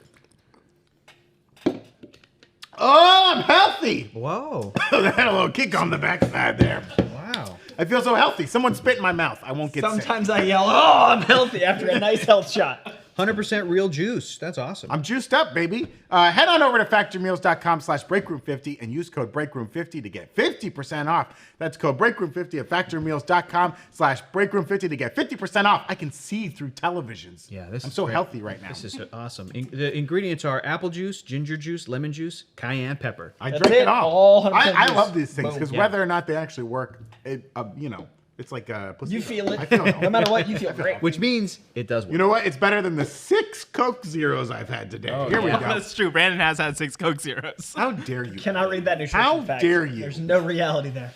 Oh, I'm healthy. Whoa. That had a little kick on the backside there. Wow. I feel so healthy. Someone spit in my mouth. I won't get Sometimes sick. I yell, "Oh, I'm healthy" after a nice health shot. 100% real juice. That's awesome. I'm juiced up, baby. Head on over to factormeals.com/breakroom50 and use code breakroom50 to get 50% off. That's code breakroom50 at factormeals.com/breakroom50 to get 50% off. I can see through televisions. Yeah, I'm so healthy right now. This is awesome. The ingredients are apple juice, ginger juice, lemon juice, cayenne pepper. I drink it all. I love these things because Yeah. whether or not they actually work, it's like a placebo. You feel it. I feel it. No matter what, you feel great. Which means it does work. You know what? It's better than the 6 Coke Zeros I've had today. Here we go. That's true. Brandon has had 6 Coke Zeros. How dare you? Cannot read that nutrition fact. How dare you? There's no reality there.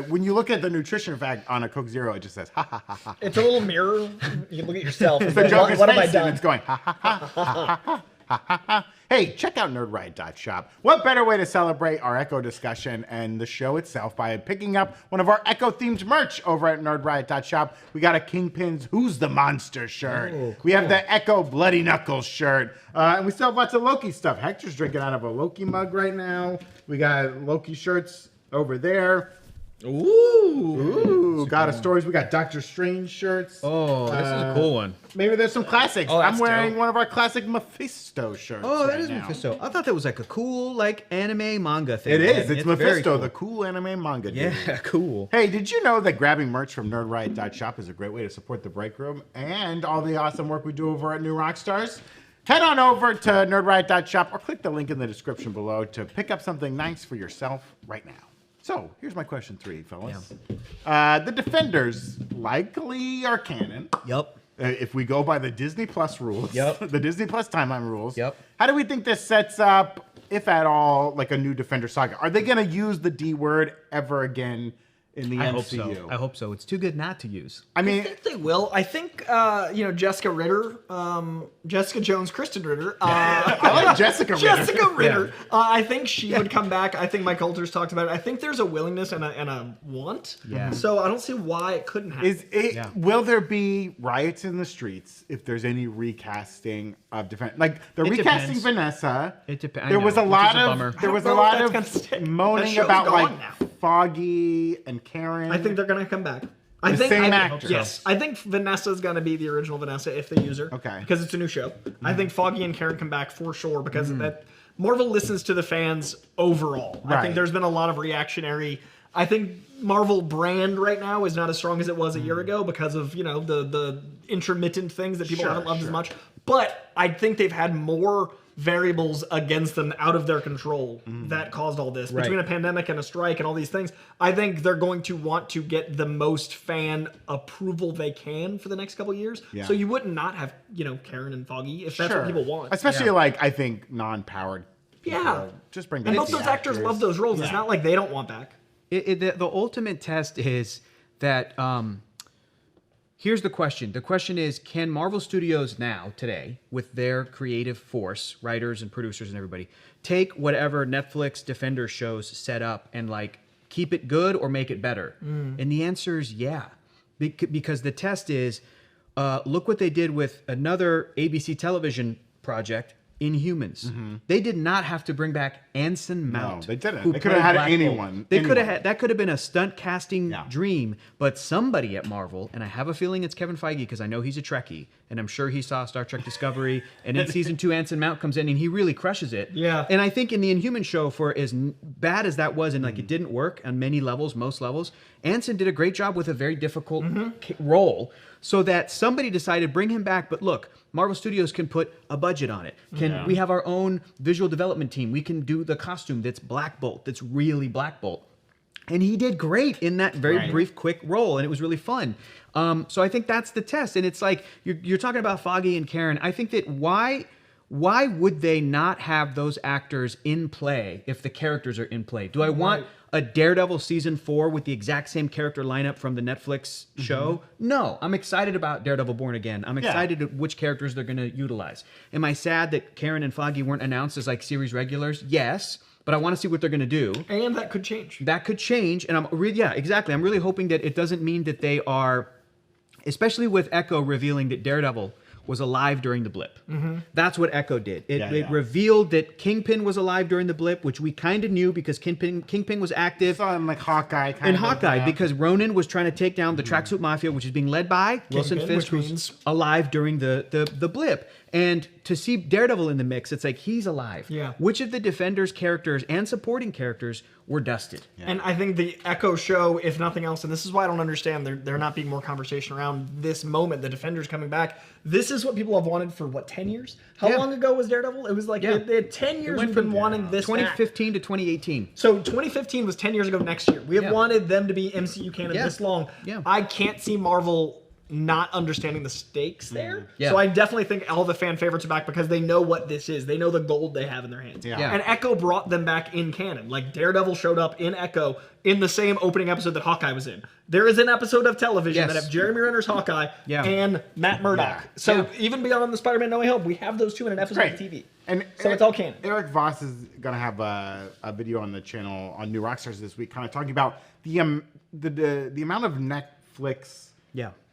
When you look at the nutrition fact on a Coke Zero, it just says ha ha ha ha. It's a little mirror. You can look at yourself. It's the Joker's what have I face, and done? it's going ha ha ha ha ha ha ha ha ha. Hey, check out nerdride.shop. What better way to celebrate our Echo discussion and the show itself by picking up one of our Echo-themed merch over at nerdride.shop. We got a Kingpin's Who's the Monster shirt. Oh, cool. We have the Echo Bloody Knuckles shirt. And we still have lots of Loki stuff. Hector's drinking out of a Loki mug right now. We got Loki shirts over there. Ooh, got a stories. We got Doctor Strange shirts. Oh, this is a cool one. Maybe there's some classics. Oh, I'm that's wearing dope. one of our classic Mephisto shirts. Oh, that right is now. Mephisto. I thought that was like a cool like anime manga thing. It is. man. It's very Mephisto, cool. the cool anime manga dude. Yeah, cool. Hey, did you know that grabbing merch from nerdriot.shop is a great way to support the Breakroom and all the awesome work we do over at New Rockstars? Head on over to nerdriot.shop or click the link in the description below to pick up something nice for yourself right now. So, here's my question 3, fellas. The Defenders likely are canon. Yep. If we go by the Disney Plus rules, Yep. the Disney Plus timeline rules, Yep. how do we think this sets up, if at all, like a new Defender saga? Are they going to use the D word ever again in the MCU? I hope so. It's too good not to use. I mean, I think they will. I think Jessica Ritter, Jessica Jones, Kristen Ritter. I like Jessica Ritter. Jessica Ritter. I think she would come back. I think Mike Coulter's talked about it. I think there's a willingness and a want. Yeah. So I don't see why it couldn't happen. Will there be riots in the streets if there's any recasting of Defender? Like they're It recasting depends. Vanessa. It depends. There was a lot of I don't know if that's gonna stick. moaning That show's about gone like now. Foggy and Karen. I think they're gonna come back. The same actor. Yes, I think Vanessa's gonna be the original Vanessa if they use her. Okay. Because it's a new show. I think Foggy and Karen come back for sure because that Marvel listens to the fans overall. I Right. think there's been a lot of reactionary. I think Marvel brand right now is not as strong as it was a year ago because of the intermittent things that people haven't loved as much. But I think they've had more variables against them out of their control that caused all this. Between a pandemic and a strike and all these things, I think they're going to want to get the most fan approval they can for the next couple of years. Yeah. So you would not have, Karen and Foggy if that's what people want. Especially like I think non-powered. people. Yeah. Just bring And back both the those actors love those roles. It's Yeah. not like they don't want back. The ultimate test is that here's the question. The question is, can Marvel Studios now, today, with their creative force, writers and producers and everybody, take whatever Netflix Defender shows set up and like keep it good or make it better? And the answer is yeah. Because the test is, look what they did with another ABC television project, Inhumans. They did not have to bring back Anson Mount. they didn't. who They could have played had Black Bolt. anyone. They could have had that. Could have been a stunt casting Yeah. dream. But somebody at Marvel, and I have a feeling it's Kevin Feige because I know he's a Trekkie, and I'm sure he saw Star Trek Discovery. And in season 2, Anson Mount comes in and he really crushes it. Yeah. And I think in the Inhuman show, for as bad as that was, and like it didn't work on many levels, most levels, Anson did a great job with a very difficult role. So that somebody decided bring him back. But look, Marvel Studios can put a budget on it. We have our own visual development team. We can do the costume that's Black Bolt, that's really Black Bolt. And he did great in that very brief, quick role, and it was really fun. So I think that's the test. And it's like, you're talking about Foggy and Karen. I think that why would they not have those actors in play if the characters are in play? Do I want a Daredevil season 4 with the exact same character lineup from the Netflix show? No. I'm excited about Daredevil Born Again. I'm excited at which characters they're going to utilize. Am I sad that Karen and Foggy weren't announced as like series regulars? Yes. But I want to see what they're going to do. And that could change. That could change. And exactly. I'm really hoping that it doesn't mean that they are, especially with Echo revealing that Daredevil was alive during the blip. That's what Echo did. It revealed that Kingpin was alive during the blip, which we kind of knew because Kingpin was active. Saw him like Hawkeye. In Hawkeye, because Ronan was trying to take down the Tracksuit Mafia, which is being led by Wilson Kingpin, Fisk, which who's means- alive during the blip. And to see Daredevil in the mix, it's like he's alive. Yeah. Which of the Defenders characters and supporting characters were dusted? And I think the Echo show, if nothing else, and this is why I don't understand there not being more conversation around this moment, the Defenders coming back. This is what people have wanted for, 10 years? How long ago was Daredevil? It was like, they had 10 years we've been wanting this back. 2015 to 2018. So 2015 was 10 years ago next year. We have wanted them to be MCU canon this long. Yeah. I can't see Marvel not understanding the stakes there. Yeah. So I definitely think all the fan favorites are back because they know what this is. They know the gold they have in their hands. Yeah. And Echo brought them back in canon. Like Daredevil showed up in Echo in the same opening episode that Hawkeye was in. There is an episode of television that have Jeremy Renner's Hawkeye and Matt Murdock. So even beyond the Spider-Man No Way Home, we have those two in an episode of TV. And so it's all canon. Eric Voss is going to have a video on the channel on New Rockstars this week, kind of talking about the amount of Netflix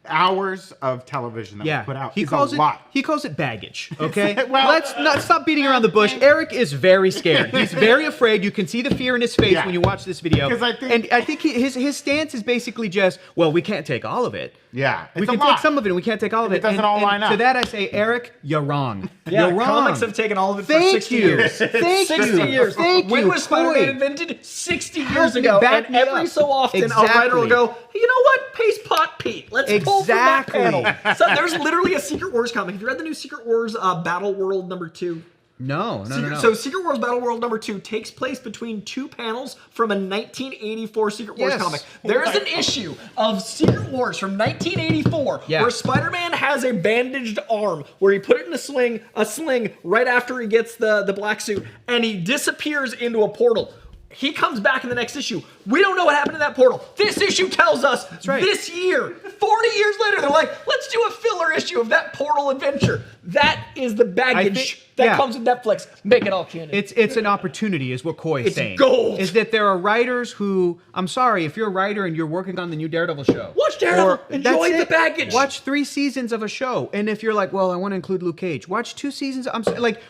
hours of television that was put out. He calls a lot. He calls it baggage. Okay, Well, let's not stop beating around the bush. Eric is very scared. He's very afraid. You can see the fear in his face when you watch this video. Because I think his stance is basically just, well, we can't take all of it. Yeah, we can take some of it, and we can't take all of it. It doesn't all line up. To that I say, Eric, you're wrong. Yeah, you're wrong. comics have taken all of it for 60 years. Thank 60 you. years. Thank when you. was Spider-Man Coy. invented? 60 Help years me ago. back And me every up. so often, a writer will go, you know what? Paste Pot Pete. Let's pull from that panel. So there's literally a Secret Wars comic. Have you read the new Secret Wars Battle World #2? No. So Secret Wars Battle World #2 takes place between 2 panels from a 1984 Secret Wars comic. There is an issue of Secret Wars from 1984 where Spider-Man has a bandaged arm where he put it in a sling right after he gets the black suit, and he disappears into a portal. He comes back in the next issue. We don't know what happened in that portal. This issue tells us this year, 40 years later, they're like, let's do a filler issue of that portal adventure. That is the baggage that comes with Netflix. Make it all canon. It's an opportunity, is what Coy is saying. It's gold. Is that there are writers who, I'm sorry, if you're a writer and you're working on the new Daredevil show. Watch Daredevil. Enjoy the baggage. Watch 3 seasons of a show. And if you're like, well, I want to include Luke Cage, watch 2 seasons.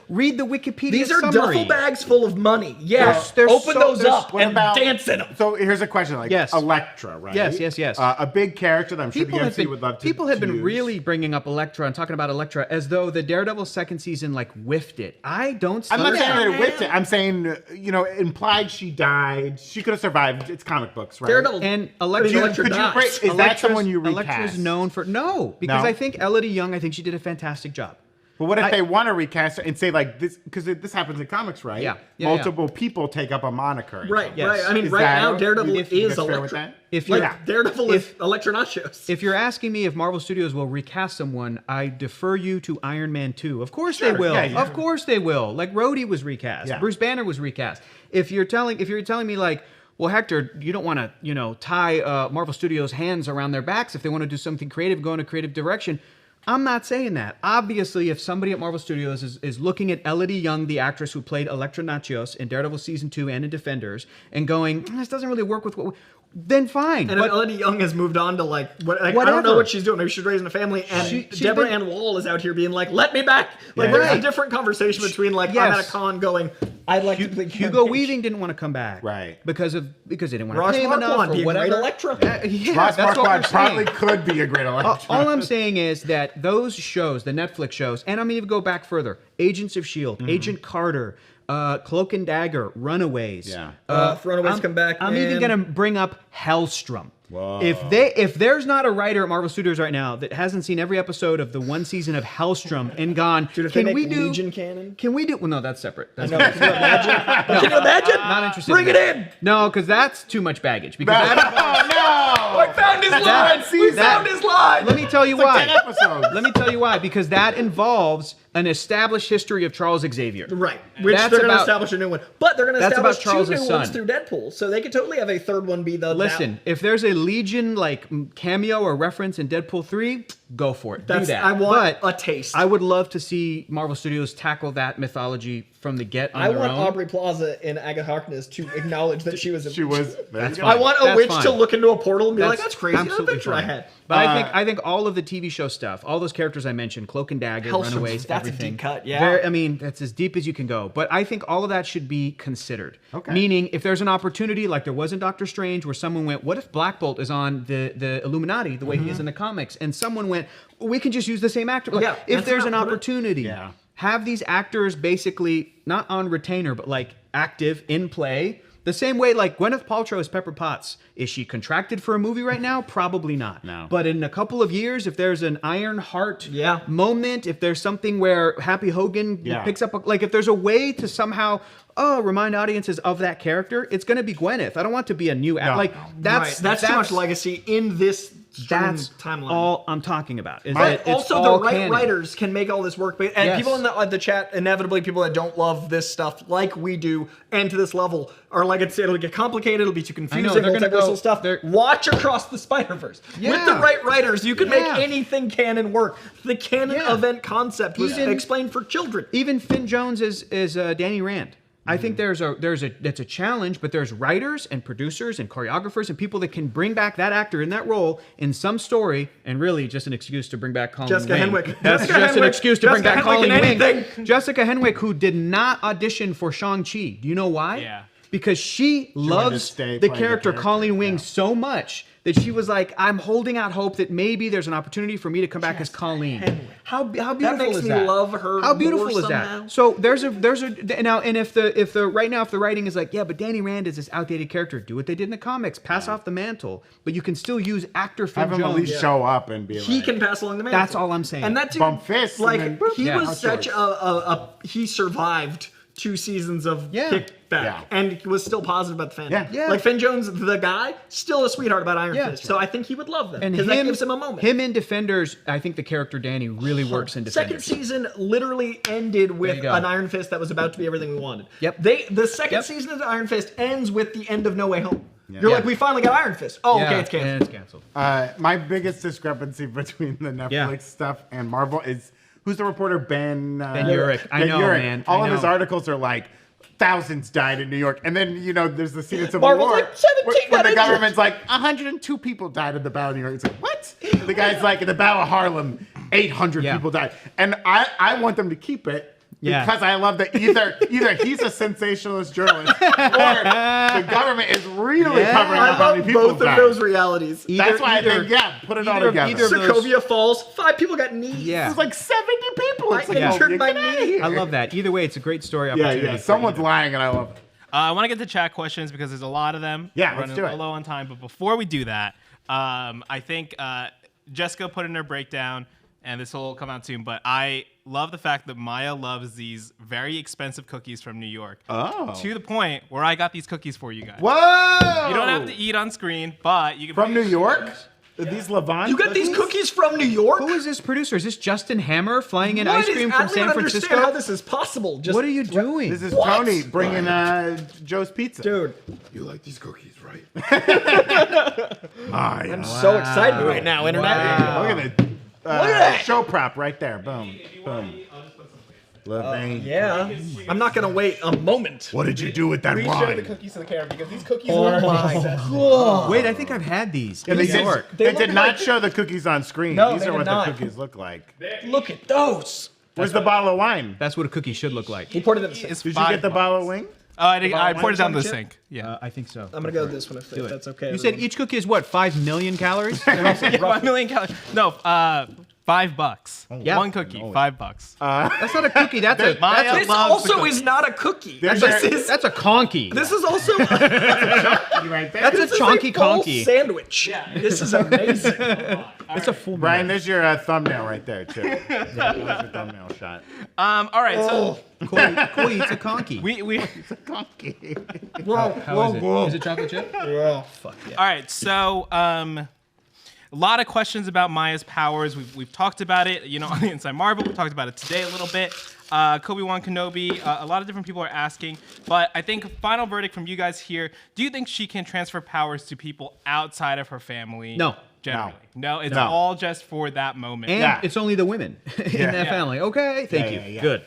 Read the Wikipedia These are summary. duffel bags full of money. Yeah. There's Open those up what and about- dance in them. So here's a question, like Elektra, right? Yes. A big character that I'm sure the MC would love to People have been use. really bringing up Elektra and talking about Elektra as though the Daredevil second season whiffed it. I don't see I'm not that. saying that it whipped it. I'm saying, implied she died. She could have survived. It's comic books, right? Daredevil. And Elektra, Is that someone you recast? Elektra's known for because I think Elodie Young, I think she did a fantastic job. But what if they want to recast her and say this, because this happens in comics, right? Yeah. Multiple people take up a moniker. Right. Yes. I mean, Is right that- now, Daredevil you is fair with Elektra. that? Daredevil is Elektra Nachos. If you're asking me if Marvel Studios will recast someone, I defer you to Iron Man 2. Of course they will. Yeah. Of course they will. Like Rhodey was recast. Yeah. Bruce Banner was recast. If you're telling me like, well, Hector, you don't want to, tie Marvel Studios' hands around their backs if they want to do something creative, go in a creative direction. I'm not saying that. Obviously, if somebody at Marvel Studios is looking at Elodie Young, the actress who played Elektra Nachos in Daredevil Season 2 and in Defenders, and going, this doesn't really work with what then fine. And Elodie Young has moved on to I don't Whatever. know what she's doing. Maybe she's raising a family. And she's Deborah been- Ann Wall is out here being like, let me back. There's a different conversation between I'm at a con going, I'd like to play Hugo Weaving didn't want to come back. Right. Because they didn't want Ross to pay him enough Marquand or be a whatever. great Elektra. Ross That's what we're Marquand probably saying. could be a great Elektra. All I'm saying is that those shows, the Netflix shows, and I'm going to even go back further, Agents of S.H.I.E.L.D., Agent Carter, Cloak and Dagger, Runaways. Yeah. Runaways come back, I'm even going to bring up Hellstrom. Whoa. If there's not a writer at Marvel Studios right now that hasn't seen every episode of the 1 season of Hellstrom and gone, Dude, if can they we make do Legion canon? Can we do? Well, no, that's separate. That's Can you imagine? Can you imagine? not interested. Bring it in. No, because that's too much baggage. Because I found his line. We found his line. let me tell you It's like why. 10 episodes. Let me tell you why. Because that involves an established history of Charles Xavier. Right, which That's they're going to about- establish a new one. But they're going to That's establish about Charles' 2 new ones son. through Deadpool. So they could totally have a third one be the... Listen, if there's a Legion cameo or reference in Deadpool 3, go for it. Do that. I want But a taste. I would love to see Marvel Studios tackle that mythology from the get on I their want own. Aubrey Plaza and Agatha Harkness to acknowledge that she was... She was. That's I fine. I want a That's witch fine. to look into a portal and be like, That's that's crazy. An absolutely adventure I fine. had. But I think all of the TV show stuff, all those characters I mentioned, Cloak and Dagger, Hellstrom, Runaways, that's a everything. deep cut, yeah. That's as deep as you can go. But I think all of that should be considered. Okay. Meaning, if there's an opportunity, like there was in Doctor Strange, where someone went, what if Black Bolt is on the Illuminati the way he is in the comics? And someone went, we can just use the same actor. Like, Yeah, if that's there's an not- opportunity, Yeah. have these actors basically not on retainer, but active in play. The same way, Gwyneth Paltrow as Pepper Potts. Is she contracted for a movie right now? Probably not. No. But in a couple of years, if there's an Iron Heart Yeah. moment, if there's something where Happy Hogan picks up, if there's a way to somehow remind audiences of that character, it's going to be Gwyneth. I don't want to be a new Right. That's too much legacy in this That's timeline. all I'm talking about. Is But that it's also, all the right canon. writers can make all this work. And Yes. people in the chat, inevitably, people that don't love this stuff like we do, and to this level, are like, it'll get complicated, it'll be too confusing, they're gonna multiversal go- stuff. they're- Watch Across the Spider-Verse. With Yeah. the right writers, you can make Yeah. anything canon work. The canon Yeah. event concept was Even- explained for children. Even Finn Jones is Danny Rand. I think that's a challenge, but there's writers and producers and choreographers and people that can bring back that actor in that role in some story, and really just an excuse to bring back Colleen Jessica Wing. Henwick. That's Jessica just an Henwick. excuse to bring Jessica back Henwick in Colleen Wing. anything. Jessica Henwick, who did not audition for Shang-Chi. Do you know why? Yeah. Because she loves stay the playing character the Colleen Wing yeah. so much that she was like, I'm holding out hope that maybe there's an opportunity for me to come back as Colleen. How beautiful makes is me that? love her How beautiful more is somehow. that? So there's a now, and if the writing is like, yeah, but Danny Rand is this outdated character, do what they did in the comics, pass off the mantle, but you can still use actor Finn Have him at Jones. least show up and be He like, can pass along the mantle. That's all I'm saying. And that dude, Bump fists and like then boop. he Yeah. was such he survived 2 seasons of Yeah. kickback, Yeah. and he was still positive about the fandom. Yeah. Yeah. Like Finn Jones, the guy, still a sweetheart about Iron Yeah. Fist. So I think he would love that and because that gives him a moment. Him in Defenders, I think the character Danny really works in Second Defenders. season literally ended with you go. an Iron Fist that was about to be everything we wanted. Yep. The second Yep. season of the Iron Fist ends with the end of No Way Home. You're Yeah. like, we finally got Iron Fist. Oh, okay, it's canceled. And it's canceled. my biggest discrepancy between the Netflix stuff and Marvel is who's the reporter Ben Urich. I know, man. All I of his know. articles are like thousands died in New York, and then there's the scene in Civil Marvel's War like, 17 where got the injured. government's like 102 people died in the Battle of New York. It's like what? The guy's like in the Battle of Harlem, 800 Yeah. people died, and I want them to keep it. Yeah. Because I love that either he's a sensationalist journalist or the government is really covering I up how many love people both of died. those realities. That's why I think, put it all either of- together. either of those- Sokovia Falls, 5 people got knees. Yeah. It was like 70 people. It's I like, injured you my get outta knee. here. I love that. Either way, it's a great story Yeah, opportunity. yeah. for Someone's either. lying, and I love it. I want to get to chat questions because there's a lot of them. Yeah, We're let's running do it. low on time, but before we do that, I think Jessica put in her breakdown, and this will come out soon. But I love the fact that Maya loves these very expensive cookies from New York. Oh. To the point where I got these cookies for you guys. Whoa! You don't have to eat on screen, but you can From New York? Are these Levant? You got these cookies from New York? Who is this producer? Is this Justin Hammer flying in What ice is- cream I from don't San even Francisco? understand how this is possible. Just What are you doing? This is What? Tony bringing Joe's Pizza. dude. You like these cookies, right? I'm so excited right now, internet. Look at the Look at that. show prop right there. Boom. Boom. Levant. Yeah, I'm not gonna wait a moment. What did you do with that Please show the wine? cookies to the camera because these cookies Oh are my Oh, wait, I think I've had these. Yeah, in New York. They look did not like- show the cookies on screen. No, These they are did what not. the cookies look like. Look at those. Where's the bottle of wine? That's what a cookie should look like. He poured it in the sink. It's Did you get the $5. bottle of wing? Oh, I poured it down the chip? sink. Yeah. I think so. I'm gonna go with this one if that's okay. You said each cookie is what, 5 million calories? Yeah, 5 million calories. No, $5. Yeah. One cookie, $5. That's not a cookie. That's a Maya This loves the also cookies. is not a cookie. There's This your- is that's a conky. this is also right there. That's this a is chonky full conky. sandwich. This is amazing. That's a full Brian, there's your thumbnail right there, too. There's your thumbnail shot. All right, so Coy eats a conky. we Conky. How is it? Is it chocolate chip? Oh, fuck yeah. all right, so a lot of questions about Maya's powers. We've talked about it, on the Inside Marvel. We talked about it today a little bit. Obi-Wan Kenobi, a lot of different people are asking, but I think final verdict from you guys here. Do you think she can transfer powers to people outside of her family? No. Generally. No, it's No. all just for that moment. And Yeah. it's only the women in that family. Okay, thank you. Yeah. Good.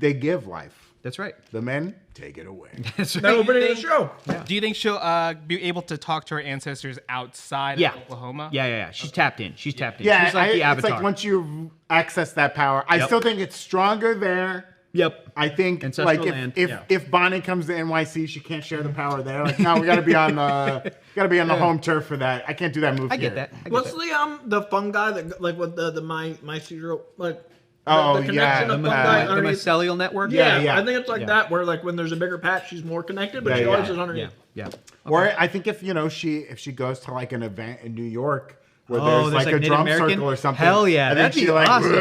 They give life. That's right. The men take it away. That's That right. opening of the show. Do you think she'll be able to talk to her ancestors outside Yeah. of Oklahoma? Yeah. She's tapped in. She's tapped in. Yeah, She's like the it's Avatar. like once you access that power, I Yep. still think it's stronger there. Yep. I think Ancestral like land, if yeah. if Bonnie comes to NYC, she can't share the power there. Like no, we got to be on the home turf for that. I can't do that move. I get here. that. I get What's that. the fungi that like with the my zero like Oh, the connection yeah, of the fungi The underneath. mycelial network? Yeah, yeah. I think it's like Yeah. that where like when there's a bigger patch, she's more connected, but Yeah, she yeah. always is Yeah. underneath. Yeah. Or I think if she goes to like an event in New York where Oh, there's like a Native drum American? circle or something. Hell yeah, and then that'd she be like awesome.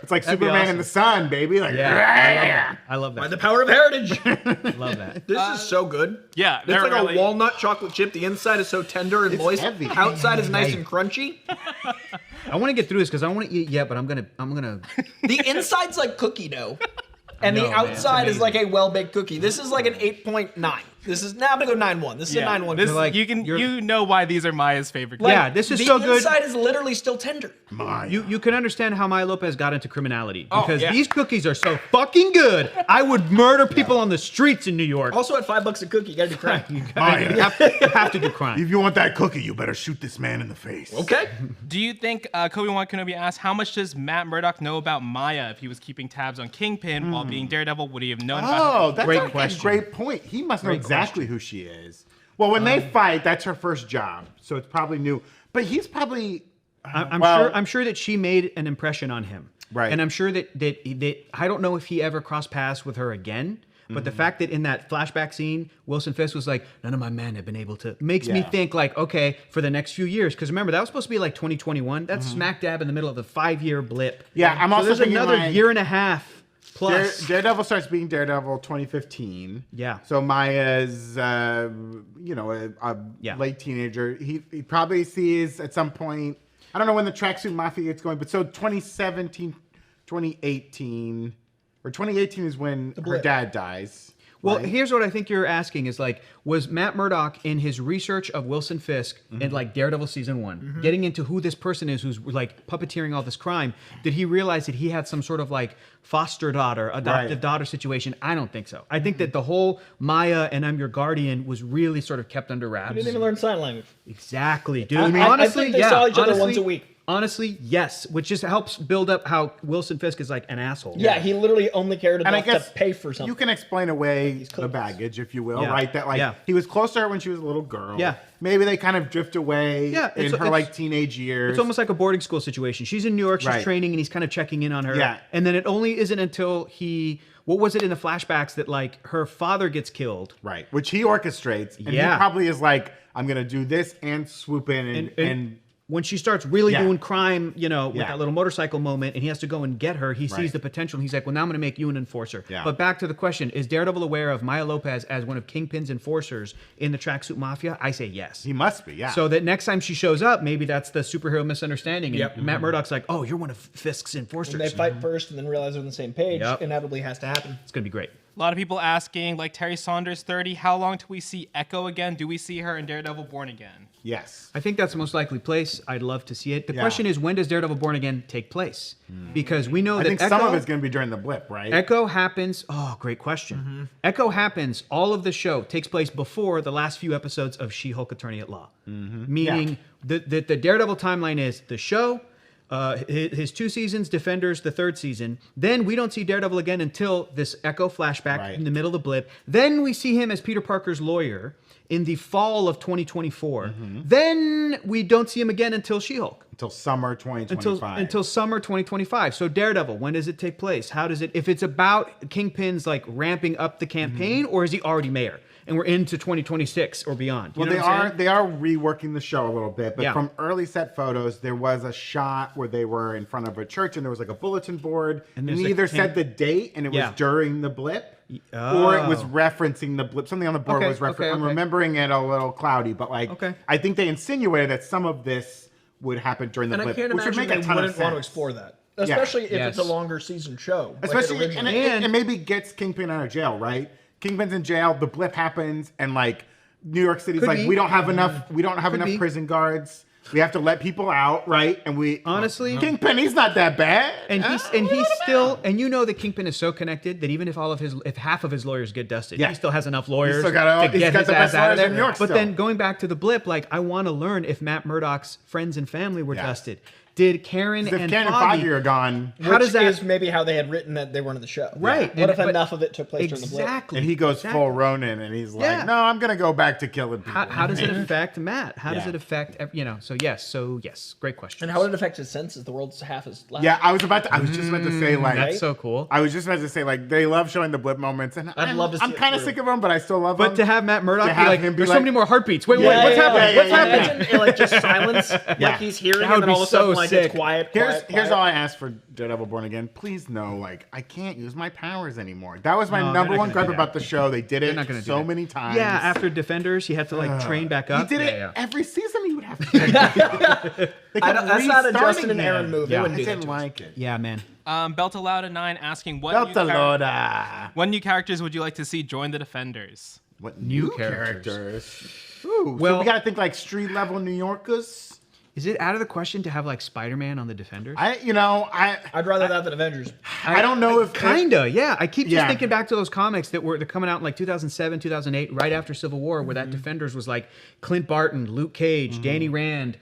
it's like That'd be Superman awesome. in the sun, baby. Like Yeah. I love By that. the power of heritage. Love that. This is so good. Yeah, It's they're like really- a walnut chocolate chip. The inside is so tender and It's moist. heavy. Outside is nice and crunchy. I want to get through this because I don't want to eat it yet, but I'm gonna. The inside's like cookie dough. And No, the man, it's outside is amazing. like a well-baked cookie. This is like an 8.9. This is now I'm gonna go 9-1. This is a 9-1. This, like, you know why these are Maya's favorite. Yeah, this is so good. The inside is literally still tender. Maya. You can understand how Maya Lopez got into criminality because yeah. these cookies are so fucking good. I would murder people on the streets in New York. Also at $5 a cookie, you gotta do crime. Maya. You have to do crime. If you want that cookie, you better shoot this man in the face. Okay. Do you think Kobe-Wan Kenobi asked how much does Matt Murdock know about Maya if he was keeping tabs on Kingpin while being Daredevil? Would he have known about Oh, her? that's Great a question. great point. He must know exactly who she is. Well, when they fight, that's her first job, so it's probably new. But he's probably. I'm sure that she made an impression on him. Right. And I'm sure that I don't know if he ever crossed paths with her again. But the fact that in that flashback scene, Wilson Fisk was like, none of my men have been able to, makes me think like, okay, for the next few years, because remember, that was supposed to be like 2021. That's smack dab in the middle of the 5-year blip. Yeah, I'm also there's thinking another like, year and a half plus. Daredevil starts being Daredevil 2015. Yeah. So Maya's, a late teenager. He probably sees at some point, I don't know when the Tracksuit Mafia gets going, but so 2017, 2018, or 2018 is when her dad dies. Well, right? here's what I think you're asking is like, was Matt Murdock in his research of Wilson Fisk in like Daredevil season 1, getting into who this person is who's like puppeteering all this crime, did he realize that he had some sort of like foster daughter, adoptive daughter situation? I don't think so. I think that the whole Maya and I'm your guardian was really sort of kept under wraps. He didn't even learn sign language. Exactly, dude. I think they saw each other once a week. Honestly, yes, which just helps build up how Wilson Fisk is like an asshole. Yeah, he literally only cared enough to pay for something. You can explain away the baggage, if you will, right? That like he was close to her when she was a little girl. Yeah. Maybe they kind of drift away in her like teenage years. It's almost like a boarding school situation. She's in New York, she's training, and he's kind of checking in on her. Yeah. And then it only isn't until what was it in the flashbacks that like her father gets killed? Right. Which he orchestrates. And he probably is like, I'm going to do this and swoop in and when she starts really doing crime, with that little motorcycle moment, and he has to go and get her, he sees the potential. And he's like, well, now I'm going to make you an enforcer. Yeah. But back to the question, is Daredevil aware of Maya Lopez as one of Kingpin's enforcers in the Tracksuit Mafia? I say yes. He must be, yeah. So that next time she shows up, maybe that's the superhero misunderstanding. And Matt Murdock's like, oh, you're one of Fisk's enforcers. When they fight first and then realize they're on the same page, inevitably has to happen. It's going to be great. A lot of people asking, like Terry Saunders 30, how long till we see Echo again? Do we see her in Daredevil Born Again? Yes. I think that's the most likely place. I'd love to see it. The question is, when does Daredevil Born Again take place? Because we know that I think some of it's going to be during the blip, right? Echo happens. Oh, great question. Echo happens. All of the show takes place before the last few episodes of She-Hulk Attorney at Law. Meaning the Daredevil timeline is the show, his 2 seasons, Defenders, the 3rd season. Then we don't see Daredevil again until this Echo flashback in the middle of the blip. Then we see him as Peter Parker's lawyer in the fall of 2024. Then we don't see him again until She-Hulk. Until summer 2025. Until summer 2025. So Daredevil, when does it take place? How does it, if it's about Kingpin's like ramping up the campaign, or is he already mayor? And we're into 2026 or beyond. Well, they are reworking the show a little bit, but from early set photos, there was a shot where they were in front of a church and there was like a bulletin board, and he either said the date and it was during the blip, or it was referencing the blip. Something on the board was referencing. I'm remembering it a little cloudy, but like I think they insinuated that some of this would happen during the blip, I can't which would imagine make a they ton of wouldn't want to sense. explore that. Especially if it's a longer season show. Especially, and it maybe gets Kingpin out of jail, right? Kingpin's in jail, the blip happens, and like New York City's we don't have enough prison guards. We have to let people out, right? And we honestly, Kingpin, he's not that bad. And he's still, and you know that Kingpin is so connected that even if half of his lawyers get dusted, he still has enough lawyers to get his ass out of there. But then going back to the blip, like I want to learn if Matt Murdock's friends and family were dusted. Did Karen and Foggy are gone? How does that is maybe how they had written that they weren't in the show, right? What if enough of it took place during the blip? Exactly. And he goes full Ronin, and he's like, "No, I'm gonna go back to killing people." How does it affect Matt? How does it affect So yes, great question. And how would it affect his senses? The world's half his life. Yeah, I was just about to say like that's so cool. I was just about to say like they love showing the blip moments, and I'd love to. I'm kind of sick of them, but I still love them. But to have Matt Murdock be like, "There's so many more heartbeats." Wait, what's happening? What's happening? Like just silence, like he's hearing, and then all of a sudden like it's quiet. Here's all I ask for Daredevil Born Again. Please no, like I can't use my powers anymore. That was my number one gripe about the show. They did it so many times. Yeah, after Defenders, he had to like train back up. He did it every season. He would have to. That's not a Justin and Aaron move. I didn't like it. Yeah, man. Beltalowda9 asking what new characters would you like to see join the Defenders? What new characters? Ooh, Well- so we got to think like street level New Yorkers. Is it out of the question to have like Spider-Man on the Defenders? I'd rather that than Avengers. I don't know if Kinda, yeah. I keep just Yeah. thinking back to those comics they're coming out in like 2007, 2008, right after Civil War, where that Defenders was like Clint Barton, Luke Cage, Danny Rand,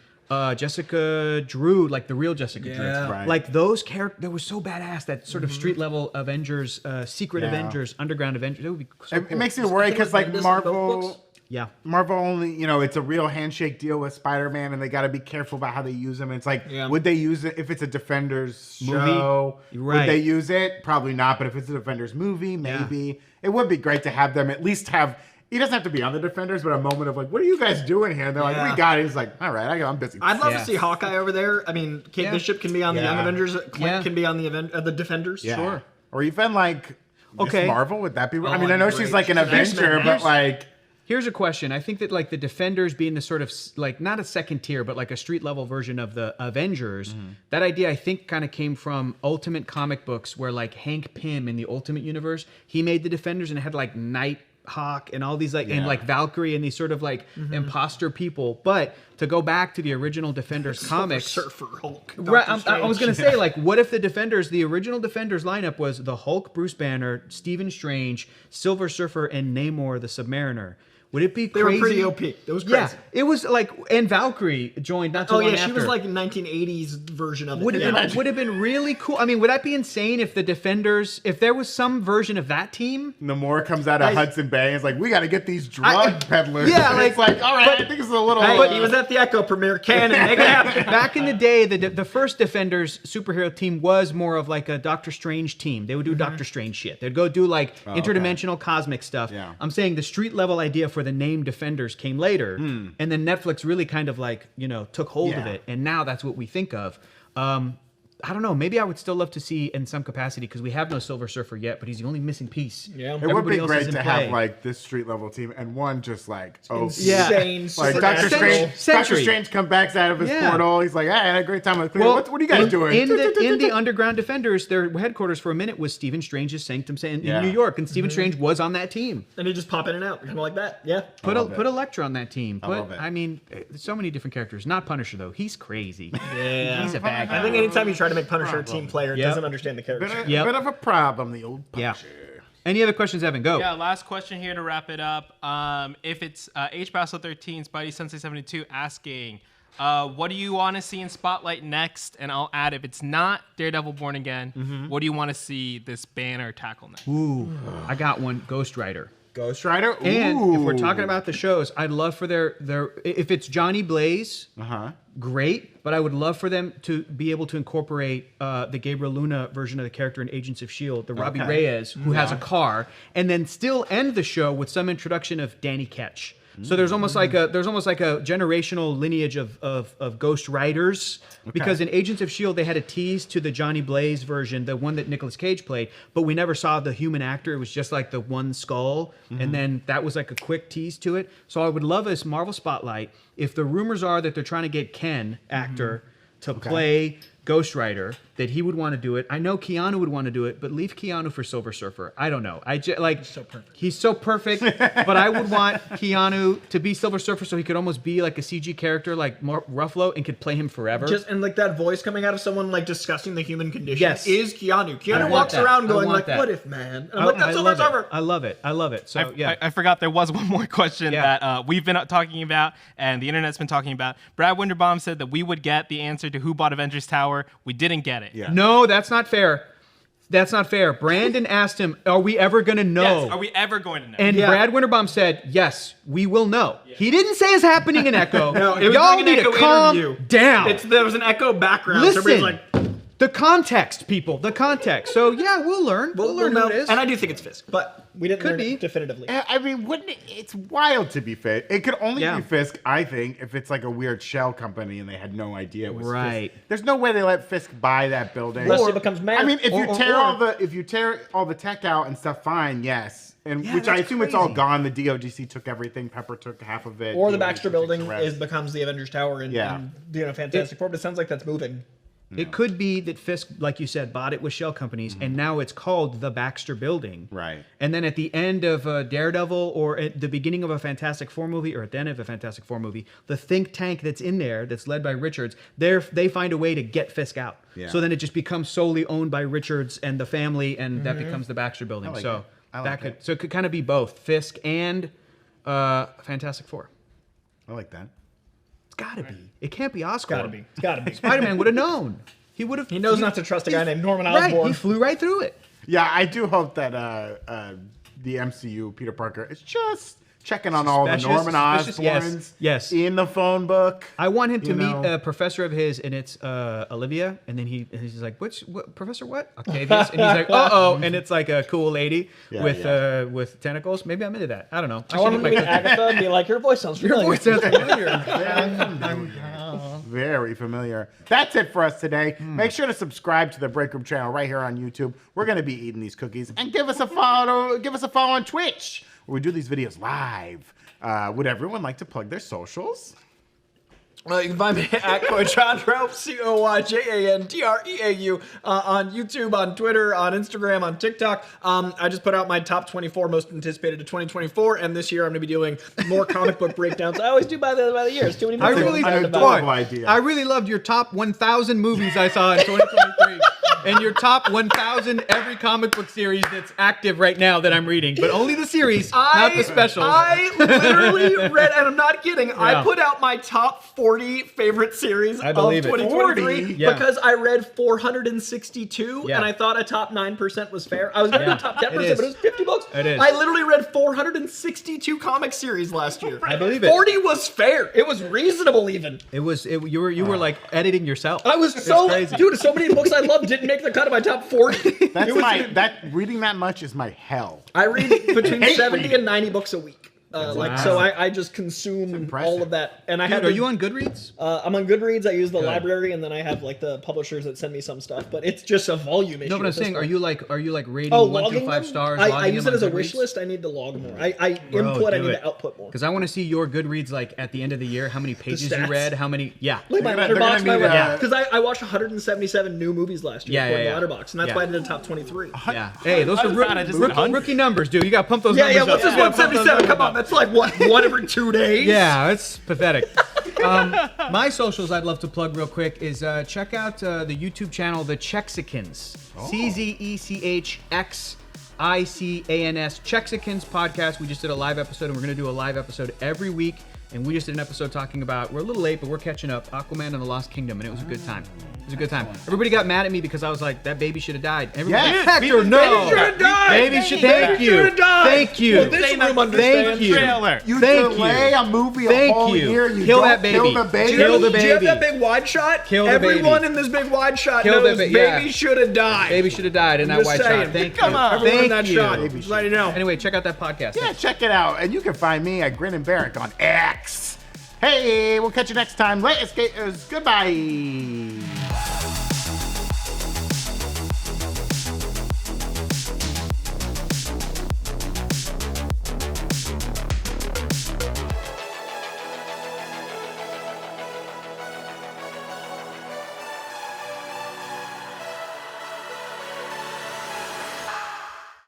Jessica Drew, like the real Jessica Drew. Right. Like those characters, they were so badass. That sort of street level Avengers, secret Avengers, underground Avengers. It would be so It cool. makes me worry because like Bendis in both Marvel. books. Yeah. Marvel only, it's a real handshake deal with Spider-Man, and they got to be careful about how they use him. It's like, would they use it if it's a Defenders show? Right. Would they use it? Probably not. But if it's a Defenders movie, maybe. It would be great to have them at least have. He doesn't have to be on the Defenders, but a moment of like, what are you guys doing here? And they're like, we got it. He's like, all right, I'm busy. I'd love to see Hawkeye over there. I mean, Kate Bishop can be on the Young Avengers. Clint can be on the Defenders. Yeah. Sure. Or even like, Okay. Miss Marvel. Would that be? I mean, that'd I know be she's great. like an She's an Avenger, X-Men. but like. Here's a question. I think that like the Defenders being the sort of like not a second tier, but like a street level version of the Avengers. That idea I think kind of came from Ultimate comic books, where like Hank Pym in the Ultimate Universe, he made the Defenders and it had like Nighthawk and all these like and like Valkyrie and these sort of like imposter people. But to go back to the original Defenders comics, Surfer Hulk. right, Doctor I was Strange. gonna say, like, what if the Defenders, the original Defenders lineup was the Hulk, Bruce Banner, Stephen Strange, Silver Surfer, and Namor the Submariner? Would it be They crazy? were pretty OP. It was crazy. Yeah, it was like, and Valkyrie joined not too long she after. was like a 1980s version of it. Would have been really cool. I mean, would that be insane if the Defenders, if there was some version of that team? Namor comes out of Hudson Bay and is like, we got to get these drug peddlers. Yeah, And like- it's like, all right, I think it's a little. But he was at the Echo premiere. Canon. Make it happen. Back in the day, the first Defenders superhero team was more of like a Doctor Strange team. They would do Doctor Strange shit. They'd go do like interdimensional cosmic stuff. Yeah. I'm saying the street level idea for the name Defenders came later, and then Netflix really kind of like took hold of Yeah. it, and now that's what we think of. I don't know. Maybe I would still love to see in some capacity, because we have no Silver Surfer yet, but he's the only missing piece. Yeah. It would Everybody be else great is in to play. have like this street level team and one just like Insane. like Doctor supernatural. Strange. Doctor Strange comes back out of his Yeah. portal. He's like, hey, I had a great time with Cleo. What are you guys doing? In the Underground Defenders, their headquarters for a minute was Stephen Strange's Sanctum in Yeah. New York, and Stephen Strange was on that team. And he just pop in and out, kind of like that. Yeah. Put love it. Elektra on that team. love But it. I mean, so many different characters. Not Punisher though. He's crazy. Yeah. He's a bad guy. I think anytime you try to make Punisher a team player, it Yep. doesn't understand the character. Yep. Bit of a problem, the old Yeah. Punisher. Any other questions, Evan? Go. Yeah, last question here to wrap it up. If it's H. Basso 13, Spidey Sensei 72 asking, what do you want to see in Spotlight next? And I'll add, if it's not Daredevil Born Again, what do you want to see this banner tackle next? Ooh, I got one. Ghost Rider. Ghost Rider. Ooh. And if we're talking about the shows, I'd love for their if it's Johnny Blaze, great. But I would love for them to be able to incorporate the Gabriel Luna version of the character in Agents of S.H.I.E.L.D., the Robbie Reyes, who has a car, and then still end the show with some introduction of Danny Ketch. So there's almost like a generational lineage of Ghost Riders, because in Agents of S.H.I.E.L.D. they had a tease to the Johnny Blaze version, the one that Nicolas Cage played, but we never saw the human actor. It was just like the one skull, and then that was like a quick tease to it. So I would love this Marvel Spotlight if the rumors are that they're trying to get Ken, actor, to play Ghost Rider, that he would want to do it. I know Keanu would want to do it, but leave Keanu for Silver Surfer. I don't know. He's so perfect, but I would want Keanu to be Silver Surfer so he could almost be like a CG character like Ruffalo and could play him forever. And like that voice coming out of someone like discussing the human condition Yes. is Keanu. I Keanu want walks that. around I going want like, that. what if, man? And I'm like, that's Silver Surfer. I love it. I love it. So I forgot there was one more question that we've been talking about and the internet's been talking about. Brad Winderbaum said that we would get the answer to who bought Avengers Tower. We didn't get it. Yeah. No, that's not fair. That's not fair. Brandon asked him, are we ever going to know? Yes, are we ever going to know? And Brad Winterbaum said, yes, we will know. Yeah. He didn't say it's happening in Echo. No, it was Y'all like an need Echo to calm interview. down. There was an Echo background. So Listen, everybody's like, the context, people, the context. So yeah, we'll learn. We'll learn who it is. And I do think it's Fisk, but we didn't Could learn be. it definitively. I mean, wouldn't it? It's wild to be Fisk. It could only Yeah. be Fisk, I think, if it's like a weird shell company and they had no idea it was Right. Fisk. There's no way they let Fisk buy that building. Unless he becomes mayor. I mean, if you Or- tear or- all the tech out and stuff, fine, yes. And Yeah, which I that's assume it's all crazy. gone. The DOGC took everything. Pepper took half of it. Or the DOGC Baxter took building the rest. becomes the Avengers Tower and, Yeah. and Fantastic Four, but it sounds like that's moving. It could be that Fisk, like you said, bought it with shell companies, and now it's called the Baxter Building. Right. And then at the end of Daredevil, or at the beginning of a Fantastic Four movie, or at the end of a Fantastic Four movie, the think tank that's in there, that's led by Richards, they find a way to get Fisk out. Yeah. So then it just becomes solely owned by Richards and the family, and that becomes the Baxter Building. So it could kind of be both Fisk and Fantastic Four. I like that. It's gotta be. It can't be Oscar. It's gotta be. Spider-Man would have known. He would have. He knows not to trust a guy named Norman Osborn. Right. He flew right through it. Yeah, I do hope that the MCU Peter Parker is just checking on all the Norman Osborns yes. in the phone book. I want him to meet a professor of his, and it's Olivia, and then he's like, what professor? What? Octavius, and he's like, uh-oh, and it's like a cool lady with tentacles. Maybe I'm into that. I don't know. I want him to meet Agatha and be like, your voice sounds familiar. Your voice sounds familiar. Very familiar. That's it for us today. Make sure to subscribe to the Breakroom channel right here on YouTube. We're going to be eating these cookies, and give us a follow on Twitch, where we do these videos live. Would everyone like to plug their socials? Well, you can find me at Coy Jandreau, CoyJandreau, on YouTube, on Twitter, on Instagram, on TikTok. I just put out my top 24 most anticipated to 2024, and this year I'm going to be doing more comic book breakdowns. I always do by the years. Too many I idea. I really loved your top 1,000 movies I saw in 2023. And your top 1,000 every comic book series that's active right now that I'm reading, but only the series, not the specials. I literally read, and I'm not kidding, I put out my top 40 favorite series of 2023 because I read 462, and I thought a top 9% was fair. I was going to do top 10%, but it was 50 books. It is. I literally read 462 comic series last year. I believe it. 40 was fair. It was reasonable even. You were like editing yourself. I was so many books I loved didn't make the cut of my top 40. Reading that much is my hell. I read between 70 and 90 books a week. So I just consume all of that. And are you on Goodreads? I'm on Goodreads. I use the library, and then I have like the publishers that send me some stuff. But it's just a volume issue. No, but I'm saying, are you like rating 1 through 5 stars? I use it as a wish list. I need to log more. I input. I need to output more. Because I want to see your Goodreads like at the end of the year. How many pages you read? How many? Yeah. Like my Letterboxd. Because I watched 177 new movies last year. Yeah. Letterboxd, and that's why I did the top 23. Yeah. Hey, those are rookie numbers, dude. You got to pump those numbers up. What's this 177? Come on, that's like what? One every 2 days? Yeah, it's pathetic. My socials I'd love to plug real quick is check out the YouTube channel, The Chexicans. CZECHXICANS. Chexicans podcast. We just did a live episode, and we're going to do a live episode every week. And we just did an episode talking about, we're a little late, but we're catching up, Aquaman and the Lost Kingdom, and it was a good time. It was a good time. Everybody got mad at me because I was like, that baby should have died. Everybody Yes, Hector, no! Baby should have died! Baby should, thank you. Thank you. Well, this room understands. Thank you. Trailer. You Thank delay you. a movie a Thank whole you. year. You Kill don't that baby. Kill the baby. Kill the Do you have baby. that big wide shot? Kill the Everyone baby. in this big wide shot Kill knows the yeah. baby should have died. Baby should have died in that Just white saying. shot. Thank Come you. on. Everyone in that Thank shot. you. Just let you know. Anyway, check out that podcast. Yeah, check it out. And you can find me at Grin and Barrick on X. Hey, we'll catch you next time. Goodbye.